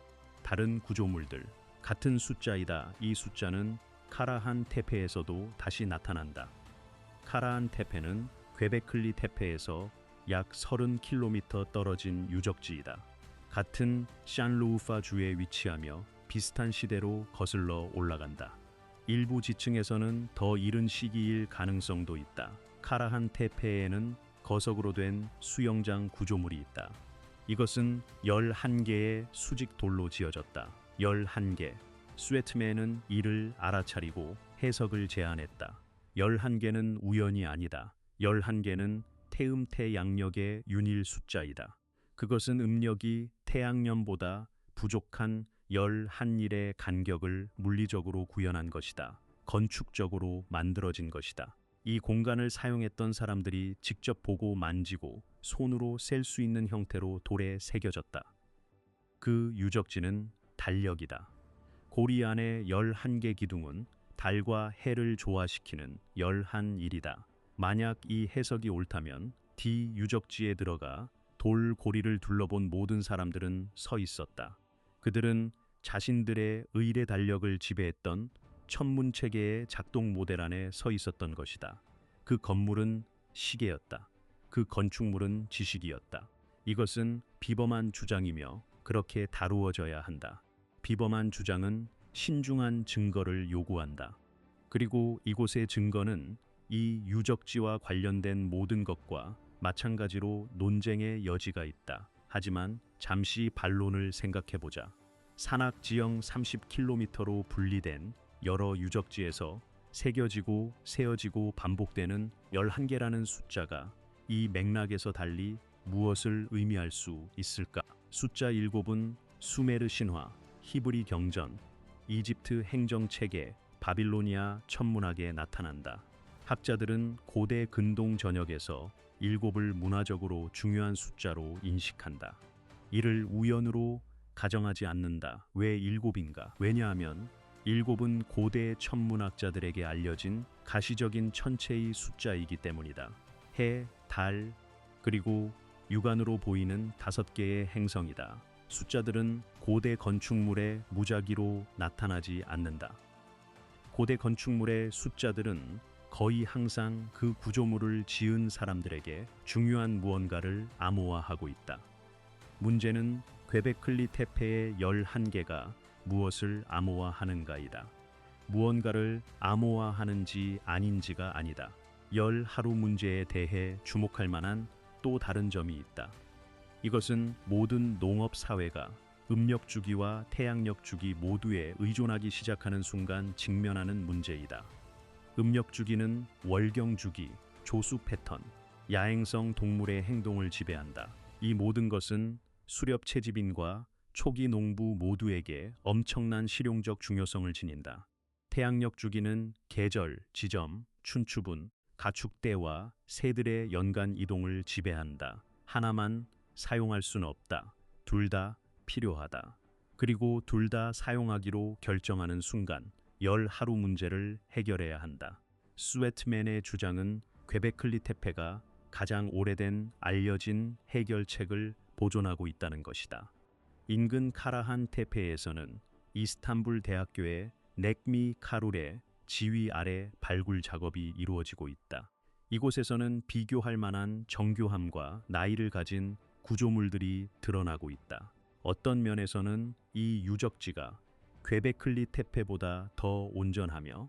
다른 구조물들, 같은 숫자이다. 이 숫자는 카라한 테페에서도 다시 나타난다. 카라한 테페는 괵베클리 테페에서 약 30km 떨어진 유적지이다. 같은 샨루우파 주에 위치하며 비슷한 시대로 거슬러 올라간다. 일부 지층에서는 더 이른 시기일 가능성도 있다. 카라한 테페에는 거석으로 된 수영장 구조물이 있다. 이것은 11개의 수직 돌로 지어졌다. 11개. 스웨트맨은 이를 알아차리고 해석을 제안했다. 11개는 우연이 아니다. 11개는 태음태 양력의 윤일 숫자이다. 그것은 음력이 태양년보다 부족한 11일의 간격을 물리적으로 구현한 것이다. 건축적으로 만들어진 것이다. 이 공간을 사용했던 사람들이 직접 보고 만지고 손으로 셀 수 있는 형태로 돌에 새겨졌다. 그 유적지는 달력이다. 고리 안의 11개 기둥은 달과 해를 조화시키는 11일이다. 만약 이 해석이 옳다면 D 유적지에 들어가 돌 고리를 둘러본 모든 사람들은 서 있었다. 그들은 자신들의 의례 달력을 지배했던 천문체계의 작동 모델 안에 서 있었던 것이다. 그 건물은 시계였다. 그 건축물은 지식이었다. 이것은 비범한 주장이며 그렇게 다루어져야 한다. 비범한 주장은 신중한 증거를 요구한다. 그리고 이곳의 증거는 이 유적지와 관련된 모든 것과 마찬가지로 논쟁의 여지가 있다. 하지만 잠시 반론을 생각해보자. 산악 지형 30km로 분리된 여러 유적지에서 새겨지고 세어지고 반복되는 11개라는 숫자가 이 맥락에서 달리 무엇을 의미할 수 있을까? 숫자 7은 수메르 신화, 히브리 경전, 이집트 행정체계, 바빌로니아 천문학에 나타난다. 학자들은 고대 근동 전역에서 7을 문화적으로 중요한 숫자로 인식한다. 이를 우연으로 가정하지 않는다. 왜 7인가? 왜냐하면 7은 고대 천문학자들에게 알려진 가시적인 천체의 숫자이기 때문이다. 해, 달, 그리고 육안으로 보이는 5개의 행성이다. 숫자들은 고대 건축물의 무작위로 나타나지 않는다. 고대 건축물의 숫자들은 거의 항상 그 구조물을 지은 사람들에게 중요한 무언가를 암호화하고 있다. 문제는 괵베클리 테페의 11개가 무엇을 암호화하는가이다. 무언가를 암호화하는지 아닌지가 아니다. 열 하루 문제에 대해 주목할 만한 또 다른 점이 있다. 이것은 모든 농업 사회가 음력 주기와 태양력 주기 모두에 의존하기 시작하는 순간 직면하는 문제이다. 음력 주기는 월경 주기, 조수 패턴, 야행성 동물의 행동을 지배한다. 이 모든 것은 수렵 채집인과 초기 농부 모두에게 엄청난 실용적 중요성을 지닌다. 태양력 주기는 계절, 지점, 춘추분, 가축대와 새들의 연간 이동을 지배한다. 하나만 사용할 수는 없다. 둘 다 필요하다. 그리고 둘 다 사용하기로 결정하는 순간 열 하루 문제를 해결해야 한다. 스웨트맨의 주장은 괵베클리 테페가 가장 오래된 알려진 해결책을 보존하고 있다는 것이다. 인근 카라한 테페에서는 이스탄불 대학교의 넥미 카룰의 지휘 아래 발굴 작업이 이루어지고 있다. 이곳에서는 비교할 만한 정교함과 나이를 가진 구조물들이 드러나고 있다. 어떤 면에서는 이 유적지가 괵베클리 테페보다 더 온전하며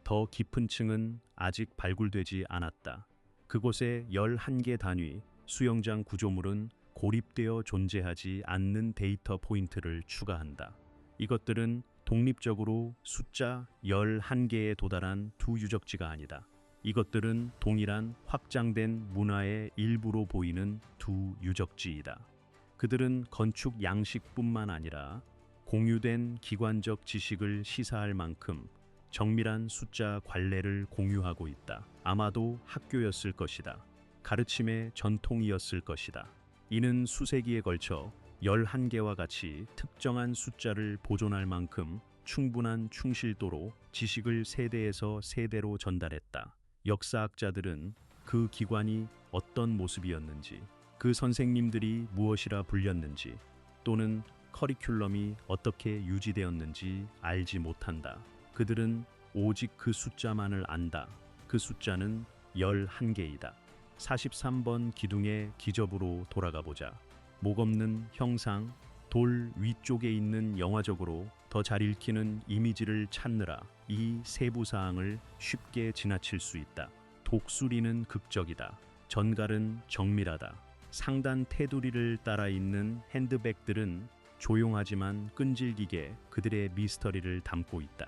더 깊은 층은 아직 발굴되지 않았다. 그곳의 11개 단위 수영장 구조물은 고립되어 존재하지 않는 데이터 포인트를 추가한다. 이것들은 독립적으로 숫자 11개에 도달한 두 유적지가 아니다. 이것들은 동일한 확장된 문화의 일부로 보이는 두 유적지이다. 그들은 건축 양식뿐만 아니라 공유된 기관적 지식을 시사할 만큼 정밀한 숫자 관례를 공유하고 있다. 아마도 학교였을 것이다. 가르침의 전통이었을 것이다. 이는 수세기에 걸쳐 11개와 같이 특정한 숫자를 보존할 만큼 충분한 충실도로 지식을 세대에서 세대로 전달했다. 역사학자들은 그 기관이 어떤 모습이었는지, 그 선생님들이 무엇이라 불렸는지, 또는 커리큘럼이 어떻게 유지되었는지 알지 못한다. 그들은 오직 그 숫자만을 안다. 그 숫자는 11개이다. 43번 기둥의 기접으로 돌아가 보자. 목 없는 형상, 돌 위쪽에 있는 영화적으로 더 잘 읽히는 이미지를 찾느라 이 세부 사항을 쉽게 지나칠 수 있다. 독수리는 극적이다. 전갈은 정밀하다. 상단 테두리를 따라 있는 핸드백들은 조용하지만 끈질기게 그들의 미스터리를 담고 있다.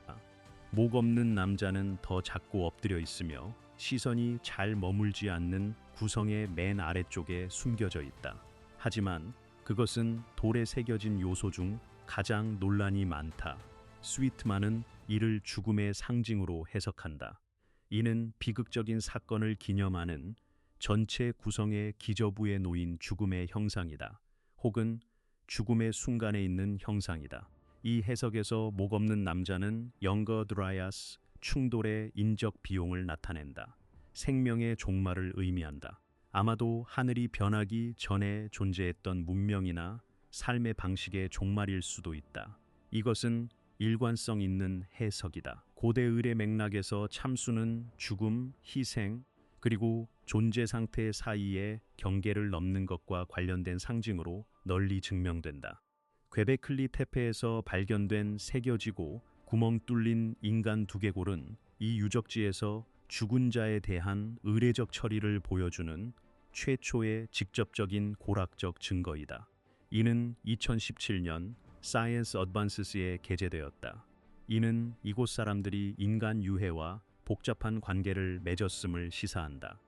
목 없는 남자는 더 작고 엎드려 있으며 시선이 잘 머물지 않는 구성의 맨 아래쪽에 숨겨져 있다. 하지만 그것은 돌에 새겨진 요소 중 가장 논란이 많다. 스위트만은 이를 죽음의 상징으로 해석한다. 이는 비극적인 사건을 기념하는 전체 구성의 기저부에 놓인 죽음의 형상이다. 혹은 죽음의 순간에 있는 형상이다. 이 해석에서 목 없는 남자는 영거 드라이아스, 충돌의 인적 비용을 나타낸다. 생명의 종말을 의미한다. 아마도 하늘이 변하기 전에 존재했던 문명이나 삶의 방식의 종말일 수도 있다. 이것은 일관성 있는 해석이다. 고대 의례 맥락에서 참수는 죽음, 희생, 그리고 존재 상태 사이의 경계를 넘는 것과 관련된 상징으로 널리 증명된다. 괵베클리 테페에서 발견된 새겨지고 구멍 뚫린 인간 두개골은 이 유적지에서 죽은 자에 대한 의례적 처리를 보여주는 최초의 직접적인 고락적 증거이다. 이는 2017년 사이언스 어드밴스스에 게재되었다. 이는 이곳 사람들이 인간 유해와 복잡한 관계를 맺었음을 시사한다.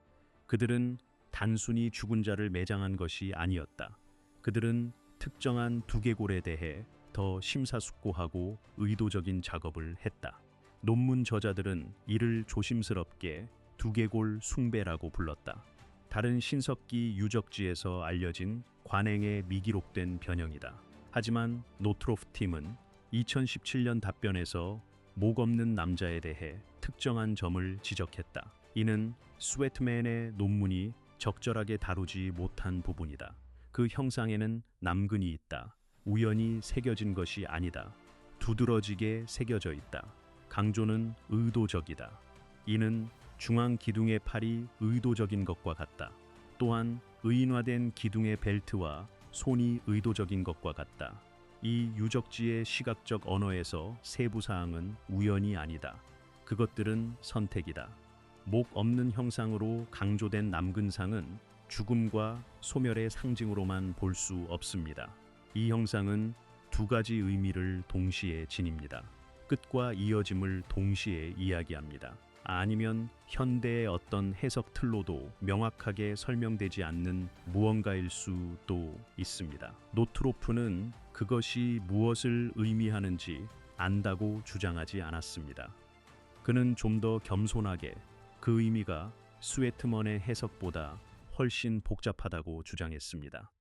그들은 단순히 죽은 자를 매장한 것이 아니었다. 그들은 특정한 두개골에 대해 더 심사숙고하고 의도적인 작업을 했다. 논문 저자들은 이를 조심스럽게 두개골 숭배라고 불렀다. 다른 신석기 유적지에서 알려진 관행에 미기록된 변형이다. 하지만 노트로프 팀은 2017년 답변에서 목 없는 남자에 대해 특정한 점을 지적했다. 이는 스웨트맨의 논문이 적절하게 다루지 못한 부분이다. 그 형상에는 남근이 있다. 우연히 새겨진 것이 아니다. 두드러지게 새겨져 있다. 강조는 의도적이다. 이는 중앙 기둥의 팔이 의도적인 것과 같다. 또한 의인화된 기둥의 벨트와 손이 의도적인 것과 같다. 이 유적지의 시각적 언어에서 세부 사항은 우연이 아니다. 그것들은 선택이다. 목 없는 형상으로 강조된 남근상은 죽음과 소멸의 상징으로만 볼 수 없습니다. 이 형상은 두 가지 의미를 동시에 지닙니다. 끝과 이어짐을 동시에 이야기합니다. 아니면 현대의 어떤 해석 틀로도 명확하게 설명되지 않는 무언가일 수도 있습니다. 노트로프는 그것이 무엇을 의미하는지 안다고 주장하지 않았습니다. 그는 좀 더 겸손하게 그 의미가 스웨트먼의 해석보다 훨씬 복잡하다고 주장했습니다.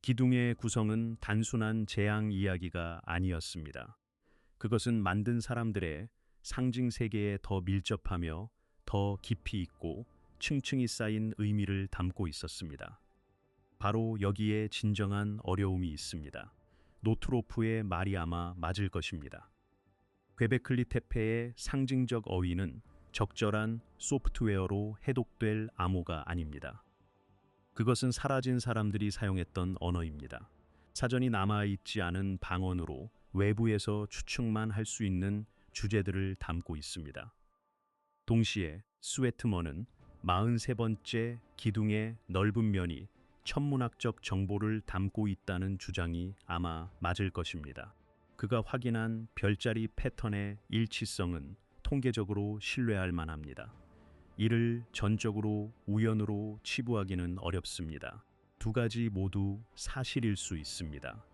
기둥의 구성은 단순한 재앙 이야기가 아니었습니다. 그것은 만든 사람들의 상징 세계에 더 밀접하며 더 깊이 있고 층층이 쌓인 의미를 담고 있었습니다. 바로 여기에 진정한 어려움이 있습니다. 노트로프의 말이 아마 맞을 것입니다. 괵베클리 테페의 상징적 어휘는 적절한 소프트웨어로 해독될 암호가 아닙니다. 그것은 사라진 사람들이 사용했던 언어입니다. 사전이 남아있지 않은 방언으로 외부에서 추측만 할 수 있는 주제들을 담고 있습니다. 동시에 스웨트먼은 43번째 기둥의 넓은 면이 천문학적 정보를 담고 있다는 주장이 아마 맞을 것입니다. 그가 확인한 별자리 패턴의 일치성은 통계적으로 신뢰할 만합니다. 이를 전적으로 우연으로 치부하기는 어렵습니다. 두 가지 모두 사실일 수 있습니다.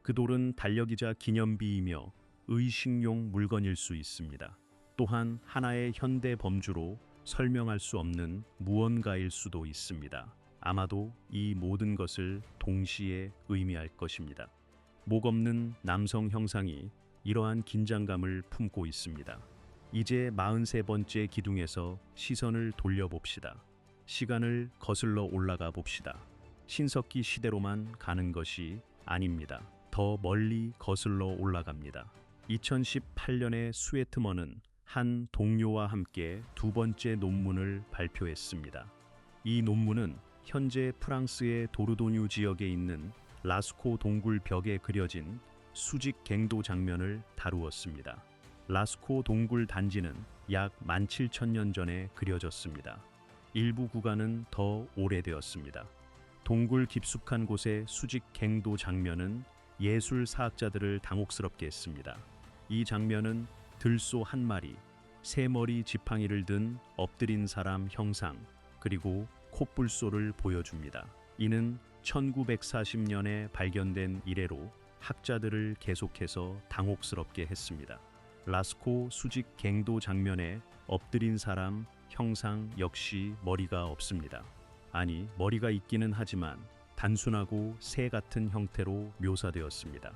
그 돌은 달력이자 기념비이며 의식용 물건일 수 있습니다. 또한 하나의 현대 범주로 설명할 수 없는 무언가일 수도 있습니다. 아마도 이 모든 것을 동시에 의미할 것입니다. 목 없는 남성 형상이 이러한 긴장감을 품고 있습니다. 이제 43번째 기둥에서 시선을 돌려봅시다. 시간을 거슬러 올라가 봅시다. 신석기 시대로만 가는 것이 아닙니다. 더 멀리 거슬러 올라갑니다. 2018년에 스웨트먼은 한 동료와 함께 두 번째 논문을 발표했습니다. 이 논문은 현재 프랑스의 도르도뉴 지역에 있는 라스코 동굴 벽에 그려진 수직 갱도 장면을 다루었습니다. 라스코 동굴 단지는 약 17,000년 전에 그려졌습니다. 일부 구간은 더 오래되었습니다. 동굴 깊숙한 곳의 수직 갱도 장면은 예술사학자들을 당혹스럽게 했습니다. 이 장면은 들소 한 마리, 세 머리 지팡이를 든 엎드린 사람 형상, 그리고 콧불소를 보여줍니다. 이는 1940년에 발견된 이래로 학자들을 계속해서 당혹스럽게 했습니다. 라스코 수직 갱도 장면에 엎드린 사람 형상 역시 머리가 없습니다. 아니, 머리가 있기는 하지만 단순하고 새 같은 형태로 묘사되었습니다.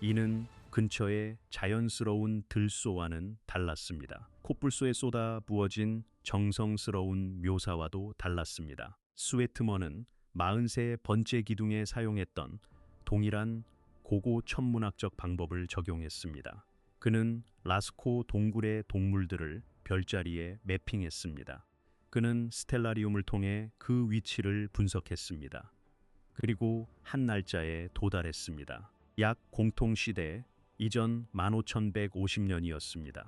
이는 근처의 자연스러운 들소와는 달랐습니다. 콧불소에 쏟아 부어진 정성스러운 묘사와도 달랐습니다. 스웨트먼은 43번째 기둥에 사용했던 동일한 고고 천문학적 방법을 적용했습니다. 그는 라스코 동굴의 동물들을 별자리에 매핑했습니다. 그는 스텔라리움을 통해 그 위치를 분석했습니다. 그리고 한 날짜에 도달했습니다. 약 공통시대 이전 1550년이었습니다.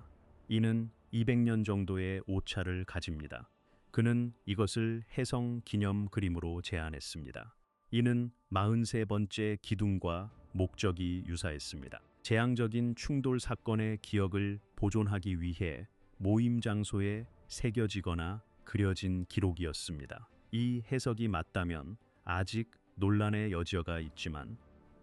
이는 200년 정도의 오차를 가집니다. 그는 이것을 해성 기념 그림으로 제안했습니다. 이는 43번째 기둥과 목적이 유사했습니다. 재앙적인 충돌 사건의 기억을 보존하기 위해 모임 장소에 새겨지거나 그려진 기록이었습니다. 이 해석이 맞다면 아직 논란의 여지가 있지만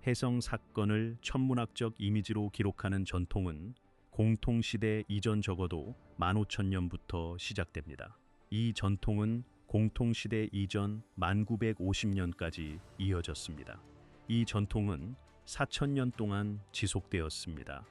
해성 사건을 천문학적 이미지로 기록하는 전통은 공통시대 이전 적어도 15,000년부터 시작됩니다. 이 전통은 공통시대 이전 1950년까지 이어졌습니다. 이 전통은 4,000년 동안 지속되었습니다.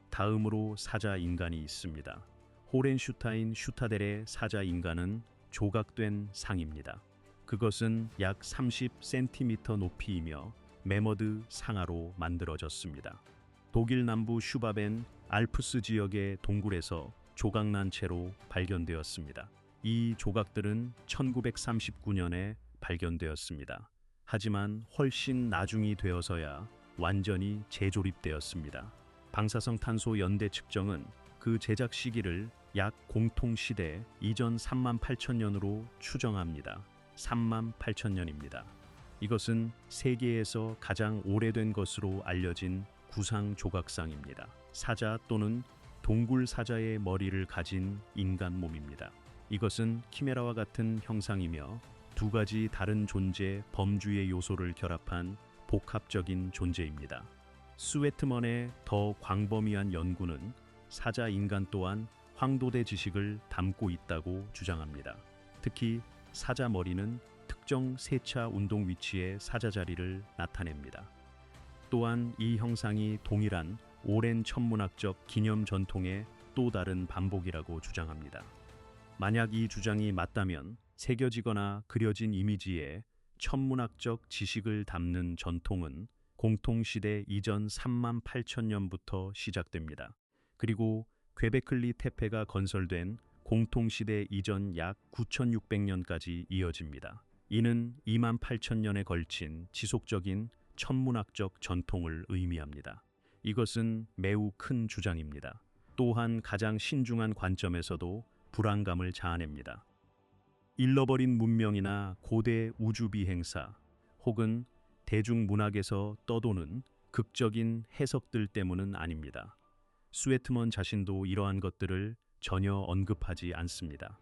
다음으로 사자 인간이 있습니다. 호렌슈타인 슈타델의 사자 인간은 조각된 상입니다. 그것은 약 30cm 높이이며 메머드 상아로 만들어졌습니다. 독일 남부 슈바벤 알프스 지역의 동굴에서 조각난 채로 발견되었습니다. 이 조각들은 1939년에 발견되었습니다. 하지만 훨씬 나중이 되어서야 완전히 재조립되었습니다. 방사성 탄소 연대 측정은 그 제작 시기를 약 공통시대 이전 38,000년으로 추정합니다. 38,000년입니다. 이것은 세계에서 가장 오래된 것으로 알려진 구상 조각상입니다. 사자 또는 동굴 사자의 머리를 가진 인간 몸입니다. 이것은 키메라와 같은 형상이며 두 가지 다른 존재 범주의 요소를 결합한 복합적인 존재입니다. 스웨트먼의 더 광범위한 연구는 사자 인간 또한 황도대 지식을 담고 있다고 주장합니다. 특히 사자 머리는 특정 세차 운동 위치의 사자 자리를 나타냅니다. 또한 이 형상이 동일한 오랜 천문학적 기념 전통의 또 다른 반복이라고 주장합니다. 만약 이 주장이 맞다면 새겨지거나 그려진 이미지에 천문학적 지식을 담는 전통은 공통시대 이전 38,000년부터 시작됩니다. 그리고 괵베클리 테페가 건설된 공통시대 이전 약 9,600년까지 이어집니다. 이는 28,000년에 걸친 지속적인 천문학적 전통을 의미합니다. 이것은 매우 큰 주장입니다. 또한 가장 신중한 관점에서도 불안감을 자아냅니다. 잃어버린 문명이나 고대 우주 비행사 혹은 대중문학에서 떠도는 극적인 해석들 때문은 아닙니다. 스웨트먼 자신도 이러한 것들을 전혀 언급하지 않습니다.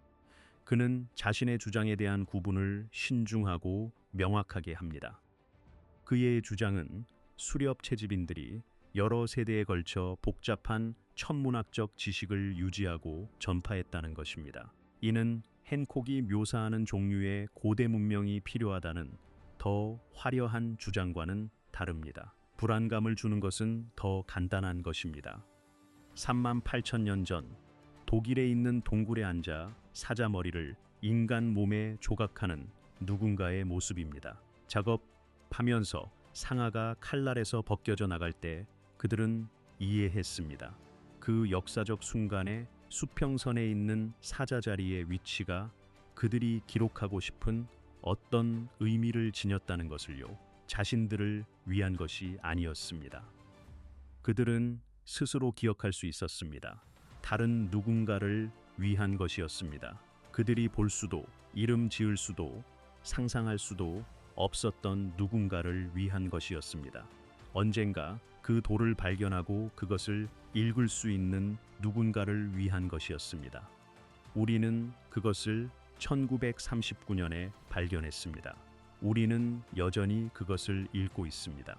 그는 자신의 주장에 대한 구분을 신중하고 명확하게 합니다. 그의 주장은 수렵 채집인들이 여러 세대에 걸쳐 복잡한 천문학적 지식을 유지하고 전파했다는 것입니다. 이는 핸콕이 묘사하는 종류의 고대 문명이 필요하다는 더 화려한 주장과는 다릅니다. 불안감을 주는 것은 더 간단한 것입니다. 38,000년 전 독일에 있는 동굴에 앉아 사자머리를 인간 몸에 조각하는 누군가의 모습입니다. 작업하면서 상아가 칼날에서 벗겨져 나갈 때 그들은 이해했습니다. 그 역사적 순간에 수평선에 있는 사자 자리의 위치가 그들이 기록하고 싶은 어떤 의미를 지녔다는 것을요. 자신들을 위한 것이 아니었습니다. 그들은 스스로 기억할 수 있었습니다. 다른 누군가를 위한 것이었습니다. 그들이 볼 수도, 이름 지을 수도, 상상할 수도 없었던 누군가를 위한 것이었습니다. 언젠가 그 돌을 발견하고 그것을 읽을 수 있는 누군가를 위한 것이었습니다. 우리는 그것을 1939년에 발견했습니다. 우리는 여전히 그것을 읽고 있습니다.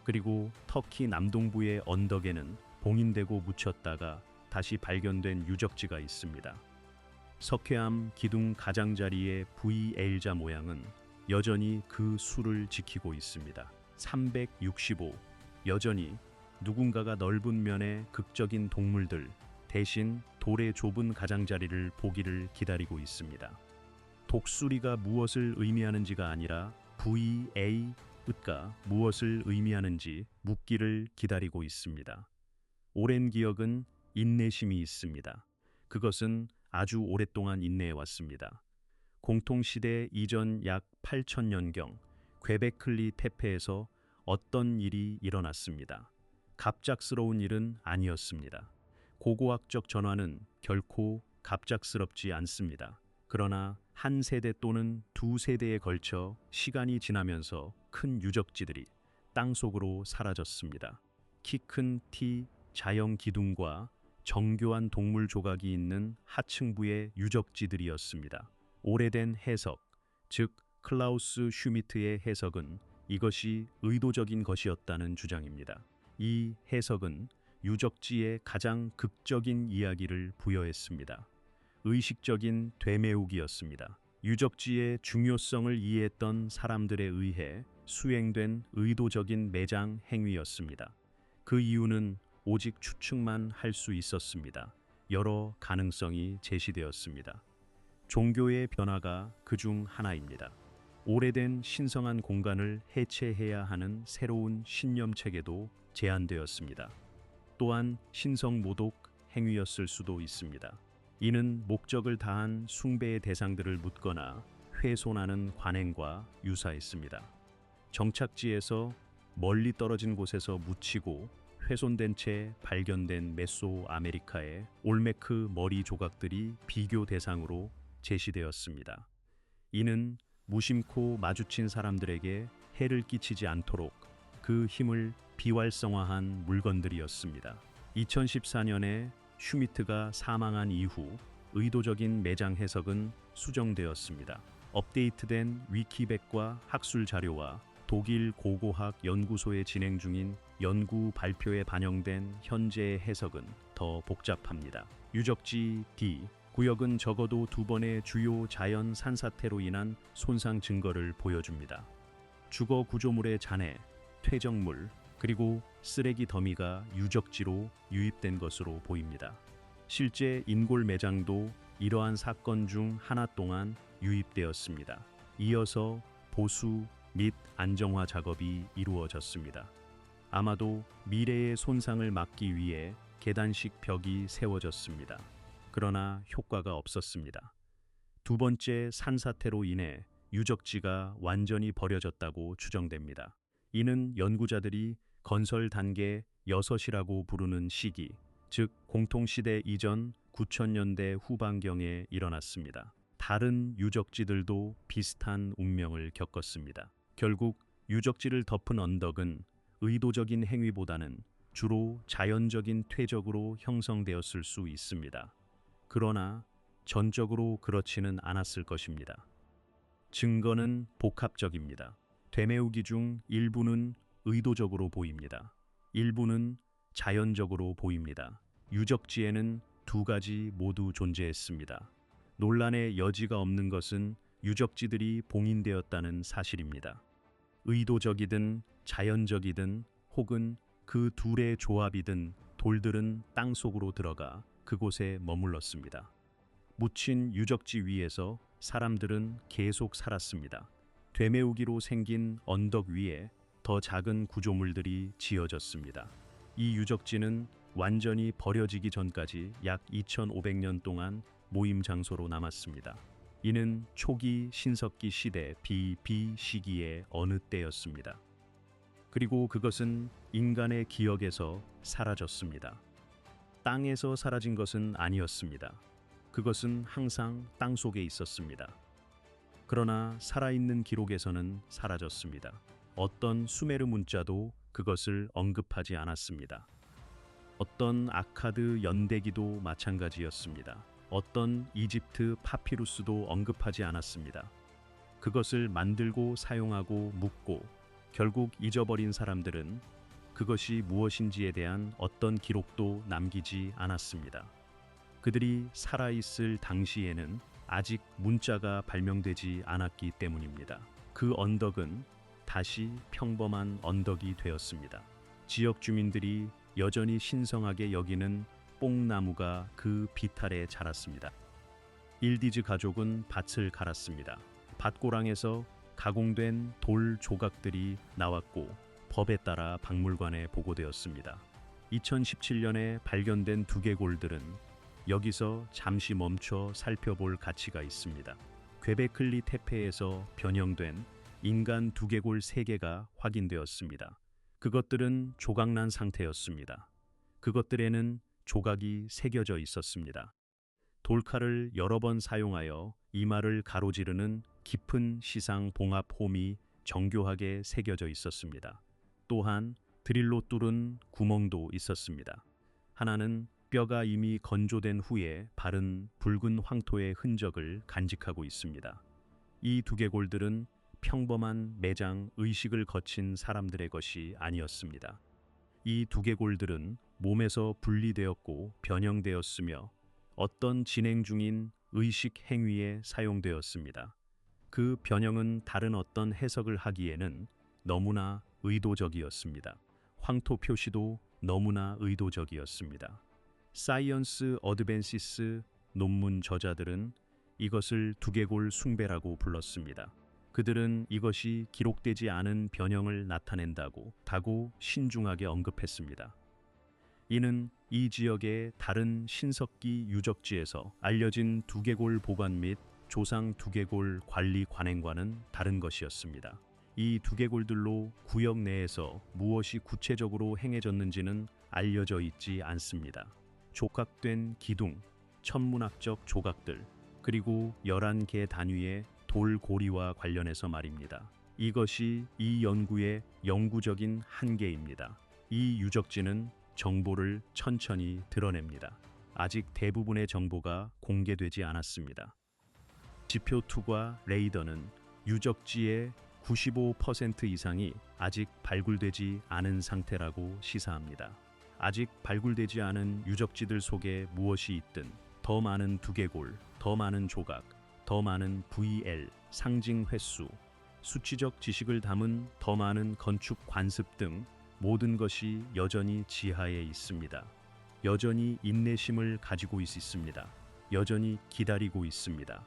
그리고 터키 남동부의 언덕에는 봉인되고 묻혔다가 다시 발견된 유적지가 있습니다. 석회암 기둥 가장자리의 VL자 모양은 여전히 그 수를 지키고 있습니다. 365. 여전히 누군가가 넓은 면의 극적인 동물들 대신 돌의 좁은 가장자리를 보기를 기다리고 있습니다. 독수리가 무엇을 의미하는지가 아니라 VA가 무엇을 의미하는지 묻기를 기다리고 있습니다. 오랜 기억은 인내심이 있습니다. 그것은 아주 오랫동안 인내해왔습니다. 공통시대 이전 약 8,000년경 궤베클리 테페에서 어떤 일이 일어났습니다. 갑작스러운 일은 아니었습니다. 고고학적 전환은 결코 갑작스럽지 않습니다. 그러나 한 세대 또는 두 세대에 걸쳐 시간이 지나면서 큰 유적지들이 땅속으로 사라졌습니다. 키 큰 자형 기둥과 정교한 동물 조각이 있는 하층부의 유적지들이었습니다. 오래된 해석, 즉 클라우스 슈미트의 해석은 이것이 의도적인 것이었다는 주장입니다. 이 해석은 유적지에 가장 극적인 이야기를 부여했습니다. 의식적인 되메우기였습니다. 유적지의 중요성을 이해했던 사람들에 의해 수행된 의도적인 매장 행위였습니다. 그 이유는 오직 추측만 할 수 있었습니다. 여러 가능성이 제시되었습니다. 종교의 변화가 그중 하나입니다. 오래된 신성한 공간을 해체해야 하는 새로운 신념 체계도 제안되었습니다. 또한 신성 모독 행위였을 수도 있습니다. 이는 목적을 다한 숭배의 대상들을 묻거나 훼손하는 관행과 유사했습니다. 정착지에서 멀리 떨어진 곳에서 묻히고 훼손된 채 발견된 메소아메리카의 올메크 머리 조각들이 비교 대상으로 제시되었습니다. 이는 무심코 마주친 사람들에게 해를 끼치지 않도록 그 힘을 비활성화한 물건들이었습니다. 2014년에 슈미트가 사망한 이후 의도적인 매장 해석은 수정되었습니다. 업데이트된 위키백과 학술 자료와 독일 고고학 연구소에 진행 중인 연구 발표에 반영된 현재의 해석은 더 복잡합니다. 유적지 D 구역은 적어도 2번의 주요 자연 산사태로 인한 손상 증거를 보여줍니다. 주거 구조물의 잔해, 퇴적물, 그리고 쓰레기 더미가 유적지로 유입된 것으로 보입니다. 실제 인골 매장도 이러한 사건 중 하나 동안 유입되었습니다. 이어서 보수 및 안정화 작업이 이루어졌습니다. 아마도 미래의 손상을 막기 위해 계단식 벽이 세워졌습니다. 그러나 효과가 없었습니다. 두 번째 산사태로 인해 유적지가 완전히 버려졌다고 추정됩니다. 이는 연구자들이 건설 단계 6이라고 부르는 시기, 즉 공통시대 이전 9000년대 후반경에 일어났습니다. 다른 유적지들도 비슷한 운명을 겪었습니다. 결국 유적지를 덮은 언덕은 의도적인 행위보다는 주로 자연적인 퇴적으로 형성되었을 수 있습니다. 그러나 전적으로 그렇지는 않았을 것입니다. 증거는 복합적입니다. 되메우기 중 일부는 의도적으로 보입니다. 일부는 자연적으로 보입니다. 유적지에는 두 가지 모두 존재했습니다. 논란의 여지가 없는 것은 유적지들이 봉인되었다는 사실입니다. 의도적이든 자연적이든 혹은 그 둘의 조합이든 돌들은 땅 속으로 들어가 그곳에 머물렀습니다. 묻힌 유적지 위에서 사람들은 계속 살았습니다. 되메우기로 생긴 언덕 위에 더 작은 구조물들이 지어졌습니다. 이 유적지는 완전히 버려지기 전까지 약 2500년 동안 모임 장소로 남았습니다. 이는 초기 신석기 시대 BB 시기의 어느 때였습니다. 그리고 그것은 인간의 기억에서 사라졌습니다. 땅에서 사라진 것은 아니었습니다. 그것은 항상 땅 속에 있었습니다. 그러나 살아있는 기록에서는 사라졌습니다. 어떤 수메르 문자도 그것을 언급하지 않았습니다. 어떤 아카드 연대기도 마찬가지였습니다. 어떤 이집트 파피루스도 언급하지 않았습니다. 그것을 만들고 사용하고 묻고 결국 잊어버린 사람들은 그것이 무엇인지에 대한 어떤 기록도 남기지 않았습니다. 그들이 살아있을 당시에는 아직 문자가 발명되지 않았기 때문입니다. 그 언덕은 다시 평범한 언덕이 되었습니다. 지역 주민들이 여전히 신성하게 여기는 뽕나무가 그 비탈에 자랐습니다. 일디즈 가족은 밭을 갈았습니다. 밭고랑에서 가공된 돌 조각들이 나왔고 법에 따라 박물관에 보고되었습니다. 2017년에 발견된 두개골들은 여기서 잠시 멈춰 살펴볼 가치가 있습니다. 괭베클리 테페에서 변형된 인간 두개골 3개가 확인되었습니다. 그것들은 조각난 상태였습니다. 그것들에는 조각이 새겨져 있었습니다. 돌칼을 여러 번 사용하여 이마를 가로지르는 깊은 시상 봉합 홈이 정교하게 새겨져 있었습니다. 또한 드릴로 뚫은 구멍도 있었습니다. 하나는 뼈가 이미 건조된 후에 바른 붉은 황토의 흔적을 간직하고 있습니다. 이 두개골들은 평범한 매장 의식을 거친 사람들의 것이 아니었습니다. 이 두개골들은 몸에서 분리되었고 변형되었으며 어떤 진행 중인 의식 행위에 사용되었습니다. 그 변형은 다른 어떤 해석을 하기에는 너무나 의도적이었습니다. 황토 표시도 너무나 의도적이었습니다. 사이언스 어드밴시스 논문 저자들은 이것을 두개골 숭배라고 불렀습니다. 그들은 이것이 기록되지 않은 변형을 나타낸다고 다고 신중하게 언급했습니다. 이는 이 지역의 다른 신석기 유적지에서 알려진 두개골 보관 및 조상 두개골 관리 관행과는 다른 것이었습니다. 이 두개골들로 구역 내에서 무엇이 구체적으로 행해졌는지는 알려져 있지 않습니다. 조각된 기둥, 천문학적 조각들, 그리고 11개 단위의 돌고리와 관련해서 말입니다. 이것이 이 연구의 영구적인 한계입니다. 이 유적지는 정보를 천천히 드러냅니다. 아직 대부분의 정보가 공개되지 않았습니다. 지표2과 레이더는 유적지의 95% 이상이 아직 발굴되지 않은 상태라고 시사합니다. 아직 발굴되지 않은 유적지들 속에 무엇이 있든 더 많은 두개골, 더 많은 조각, 더 많은 VL, 상징 횟수, 수치적 지식을 담은 더 많은 건축 관습 등 모든 것이 여전히 지하에 있습니다. 여전히 인내심을 가지고 있습니다. 여전히 기다리고 있습니다.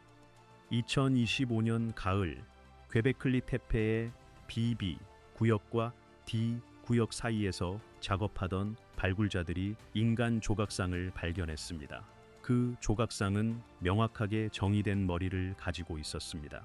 2025년 가을 괭베클리 테페의 BB 구역과 D 구역 사이에서 작업하던 발굴자들이 인간 조각상을 발견했습니다. 그 조각상은 명확하게 정의된 머리를 가지고 있었습니다.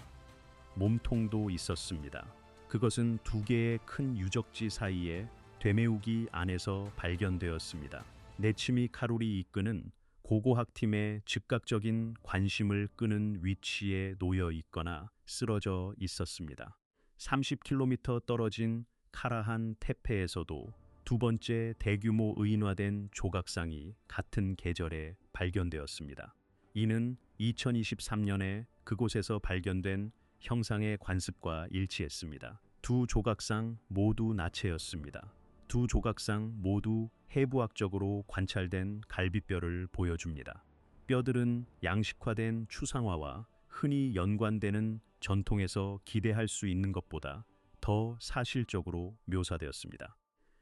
몸통도 있었습니다. 그것은 두 개의 큰 유적지 사이에 되메우기 안에서 발견되었습니다. 네치미 카루리 이끄는 고고학팀의 즉각적인 관심을 끄는 위치에 놓여 있거나 쓰러져 있었습니다. 30km 떨어진 카라한 테페에서도 두 번째 대규모 의인화된 조각상이 같은 계절에 발견되었습니다. 이는 2023년에 그곳에서 발견된 형상의 관습과 일치했습니다. 두 조각상 모두 나체였습니다. 두 조각상 모두 해부학적으로 관찰된 갈비뼈를 보여줍니다. 뼈들은 양식화된 추상화와 흔히 연관되는 전통에서 기대할 수 있는 것보다 더 사실적으로 묘사되었습니다.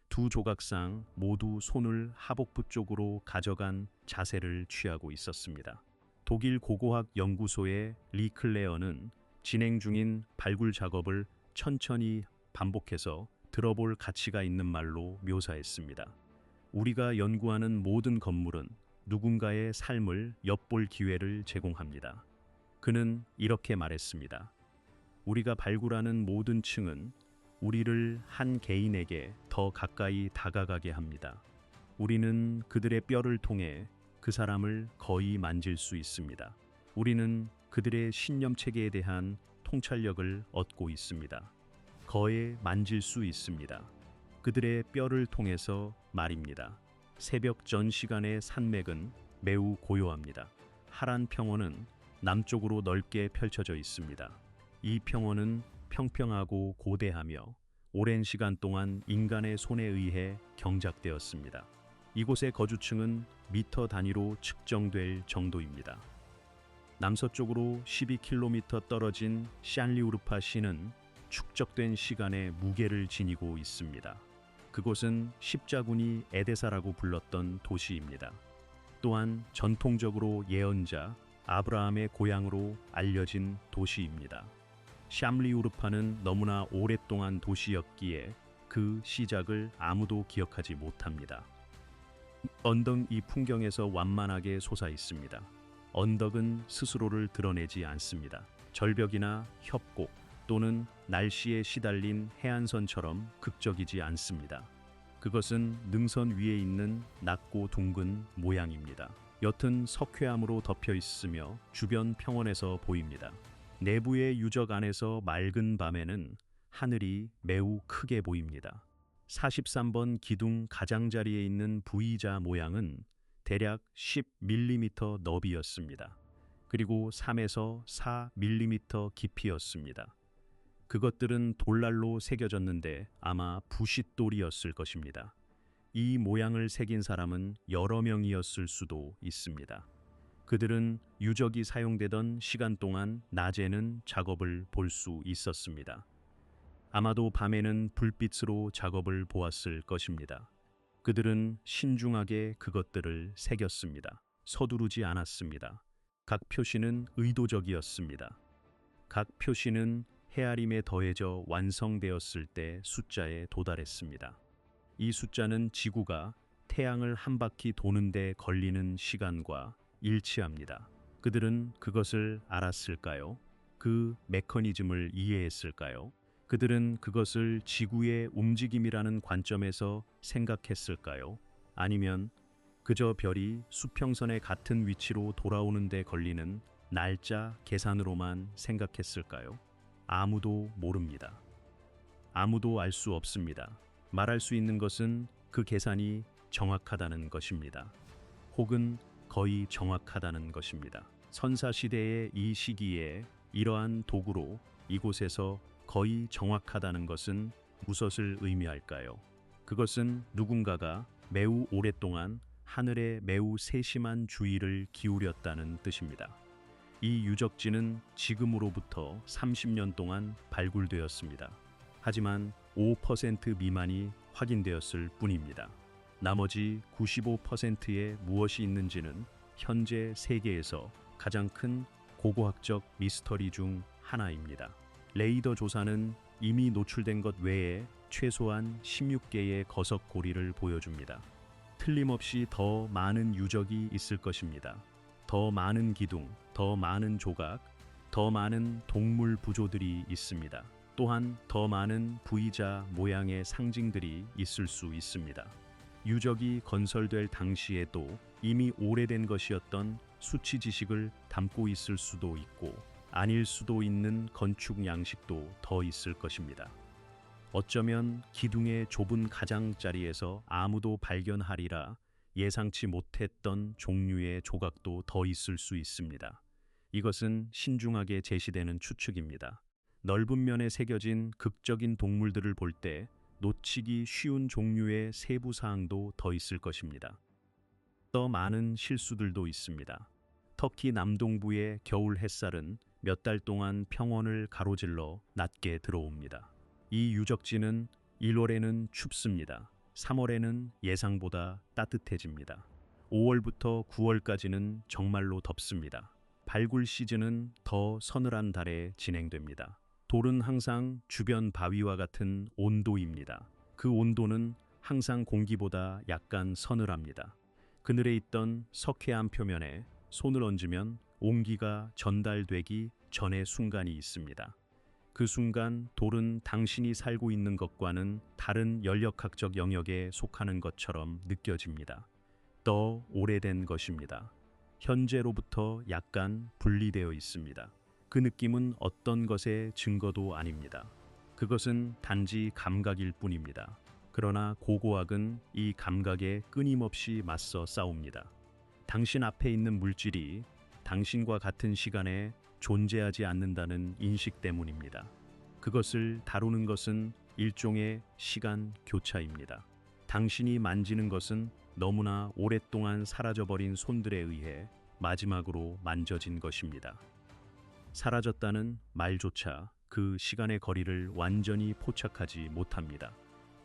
두 조각상 모두 손을 하복부 쪽으로 가져간 자세를 취하고 있었습니다. 독일 고고학 연구소의 리 클레어는 진행 중인 발굴 작업을 천천히 반복해서 들어볼 가치가 있는 말로 묘사했습니다. 우리가 연구하는 모든 건물은 누군가의 삶을 엿볼 기회를 제공합니다. 그는 이렇게 말했습니다. 우리가 발굴하는 모든 층은 우리를 한 개인에게 더 가까이 다가가게 합니다. 우리는 그들의 뼈를 통해 그 사람을 거의 만질 수 있습니다. 우리는 그들의 신념 체계에 대한 통찰력을 얻고 있습니다. 거의 만질 수 있습니다. 그들의 뼈를 통해서 말입니다. 새벽 전 시간의 산맥은 매우 고요합니다. 하란 평원은 남쪽으로 넓게 펼쳐져 있습니다. 이 평원은 평평하고 고대하며 오랜 시간 동안 인간의 손에 의해 경작되었습니다. 이곳의 거주층은 미터 단위로 측정될 정도입니다. 남서쪽으로 12km 떨어진 샨리우르파 시는 축적된 시간의 무게를 지니고 있습니다. 그곳은 십자군이 에데사라고 불렀던 도시입니다. 또한 전통적으로 예언자 아브라함의 고향으로 알려진 도시입니다. 샴리우르파는 너무나 오랫동안 도시였기에 그 시작을 아무도 기억하지 못합니다. 언덕 이 풍경에서 완만하게 솟아 있습니다. 언덕은 스스로를 드러내지 않습니다. 절벽이나 협곡 또는 날씨에 시달린 해안선처럼 극적이지 않습니다. 그것은 능선 위에 있는 낮고 둥근 모양입니다. 옅은 석회암으로 덮여 있으며 주변 평원에서 보입니다. 내부의 유적 안에서 맑은 밤에는 하늘이 매우 크게 보입니다. 43번 기둥 가장자리에 있는 V자 모양은 대략 10mm 너비였습니다. 그리고 3에서 4mm 깊이였습니다. 그것들은 돌날로 새겨졌는데 아마 부싯돌이었을 것입니다. 이 모양을 새긴 사람은 여러 명이었을 수도 있습니다. 그들은 유적이 사용되던 시간 동안 낮에는 작업을 볼 수 있었습니다. 아마도 밤에는 불빛으로 작업을 보았을 것입니다. 그들은 신중하게 그것들을 새겼습니다. 서두르지 않았습니다. 각 표시는 의도적이었습니다. 각 표시는 헤아림에 더해져 완성되었을 때 숫자에 도달했습니다. 이 숫자는 지구가 태양을 한 바퀴 도는데 걸리는 시간과 일치합니다. 그들은 그것을 알았을까요? 그 메커니즘을 이해했을까요? 그들은 그것을 지구의 움직임이라는 관점에서 생각했을까요? 아니면 그저 별이 수평선의 같은 위치로 돌아오는 데 걸리는 날짜 계산으로만 생각했을까요? 아무도 모릅니다. 아무도 알 수 없습니다. 말할 수 있는 것은 그 계산이 정확하다는 것입니다. 혹은 거의 정확하다는 것입니다. 선사시대의 이 시기에 이러한 도구로 이곳에서 거의 정확하다는 것은 무엇을 의미할까요? 그것은 누군가가 매우 오랫동안 하늘에 매우 세심한 주의를 기울였다는 뜻입니다. 이 유적지는 지금으로부터 30년 동안 발굴되었습니다. 하지만 5% 미만이 확인되었을 뿐입니다. 나머지 95%에 무엇이 있는지는 현재 세계에서 가장 큰 고고학적 미스터리 중 하나입니다. 레이더 조사는 이미 노출된 것 외에 최소한 16개의 거석고리를 보여줍니다. 틀림없이 더 많은 유적이 있을 것입니다. 더 많은 기둥, 더 많은 조각, 더 많은 동물 부조들이 있습니다. 또한 더 많은 V자 모양의 상징들이 있을 수 있습니다. 유적이 건설될 당시에도 이미 오래된 것이었던 수치 지식을 담고 있을 수도 있고 아닐 수도 있는 건축 양식도 더 있을 것입니다. 어쩌면 기둥의 좁은 가장자리에서 아무도 발견하리라 예상치 못했던 종류의 조각도 더 있을 수 있습니다. 이것은 신중하게 제시되는 추측입니다. 넓은 면에 새겨진 극적인 동물들을 볼 때 놓치기 쉬운 종류의 세부 사항도 더 있을 것입니다. 더 많은 실수들도 있습니다. 터키 남동부의 겨울 햇살은 몇 달 동안 평원을 가로질러 낮게 들어옵니다. 이 유적지는 1월에는 춥습니다. 3월에는 예상보다 따뜻해집니다. 5월부터 9월까지는 정말로 덥습니다. 발굴 시즌은 더 서늘한 달에 진행됩니다. 돌은 항상 주변 바위와 같은 온도입니다. 그 온도는 항상 공기보다 약간 서늘합니다. 그늘에 있던 석회암 표면에 손을 얹으면 온기가 전달되기 전의 순간이 있습니다. 그 순간 돌은 당신이 살고 있는 것과는 다른 연력학적 영역에 속하는 것처럼 느껴집니다. 더 오래된 것입니다. 현재로부터 약간 분리되어 있습니다. 그 느낌은 어떤 것의 증거도 아닙니다. 그것은 단지 감각일 뿐입니다. 그러나 고고학은 이 감각에 끊임없이 맞서 싸웁니다. 당신 앞에 있는 물질이 당신과 같은 시간에 존재하지 않는다는 인식 때문입니다. 그것을 다루는 것은 일종의 시간 교차입니다. 당신이 만지는 것은 너무나 오랫동안 사라져버린 손들에 의해 마지막으로 만져진 것입니다. 사라졌다는 말조차 그 시간의 거리를 완전히 포착하지 못합니다.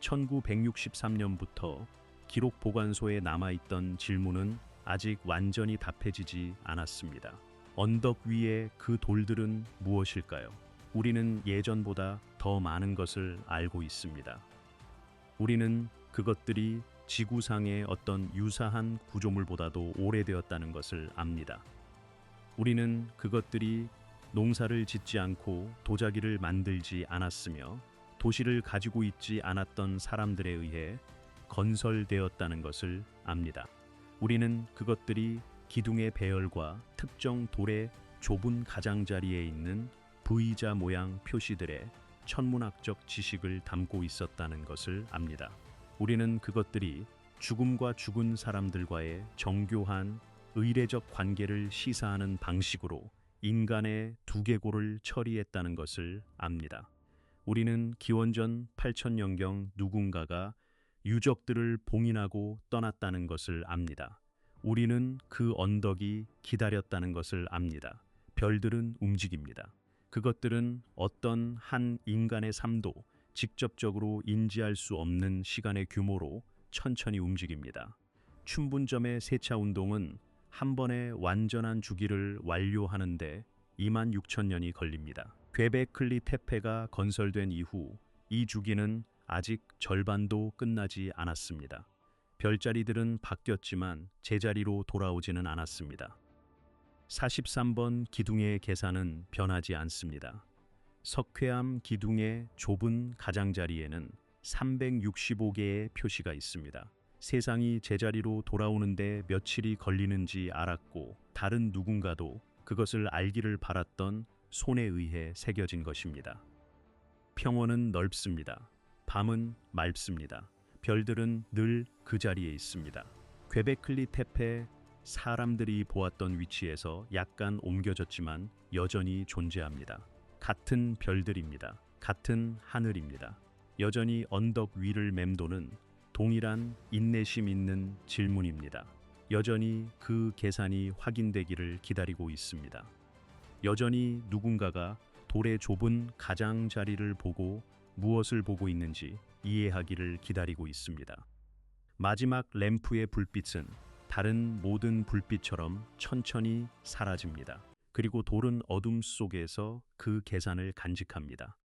1963년부터 기록 보관소에 남아있던 질문은 아직 완전히 답해지지 않았습니다. 언덕 위의 그 돌들은 무엇일까요? 우리는 예전보다 더 많은 것을 알고 있습니다. 우리는 그것들이 지구상의 어떤 유사한 구조물보다도 오래되었다는 것을 압니다. 우리는 그것들이 농사를 짓지 않고 도자기를 만들지 않았으며 도시를 가지고 있지 않았던 사람들에 의해 건설되었다는 것을 압니다. 우리는 그것들이 기둥의 배열과 특정 돌의 좁은 가장자리에 있는 V자 모양 표시들의 천문학적 지식을 담고 있었다는 것을 압니다. 우리는 그것들이 죽음과 죽은 사람들과의 정교한 의례적 관계를 시사하는 방식으로 인간의 두개골을 처리했다는 것을 압니다. 우리는 기원전 8000년경 누군가가 유적들을 봉인하고 떠났다는 것을 압니다. 우리는 그 언덕이 기다렸다는 것을 압니다. 별들은 움직입니다. 그것들은 어떤 한 인간의 삶도 직접적으로 인지할 수 없는 시간의 규모로 천천히 움직입니다. 춘분점의 세차 운동은 한 번의 완전한 주기를 완료하는데 26,000년이 걸립니다. 괴베클리 테페가 건설된 이후 이 주기는 아직 절반도 끝나지 않았습니다. 별자리들은 바뀌었지만 제자리로 돌아오지는 않았습니다. 43번 기둥의 계산은 변하지 않습니다. 석회암 기둥의 좁은 가장자리에는 365개의 표시가 있습니다. 세상이 제자리로 돌아오는데 며칠이 걸리는지 알았고 다른 누군가도 그것을 알기를 바랐던 손에 의해 새겨진 것입니다. 평원은 넓습니다. 밤은 맑습니다. 별들은 늘 그 자리에 있습니다. 괴베클리 테페 사람들이 보았던 위치에서 약간 옮겨졌지만 여전히 존재합니다. 같은 별들입니다. 같은 하늘입니다. 여전히 언덕 위를 맴도는 동일한 인내심 있는 질문입니다. 여전히 그 계산이 확인되기를 기다리고 있습니다. 여전히 누군가가 돌의 좁은 가장자리를 보고 무엇을 보고 있는지 이해하기를 기다리고 있습니다. 마지막 램프의 불빛은 다른 모든 불빛처럼 천천히 사라집니다. 그리고 돌은 어둠 속에서 그 계산을 간직합니다.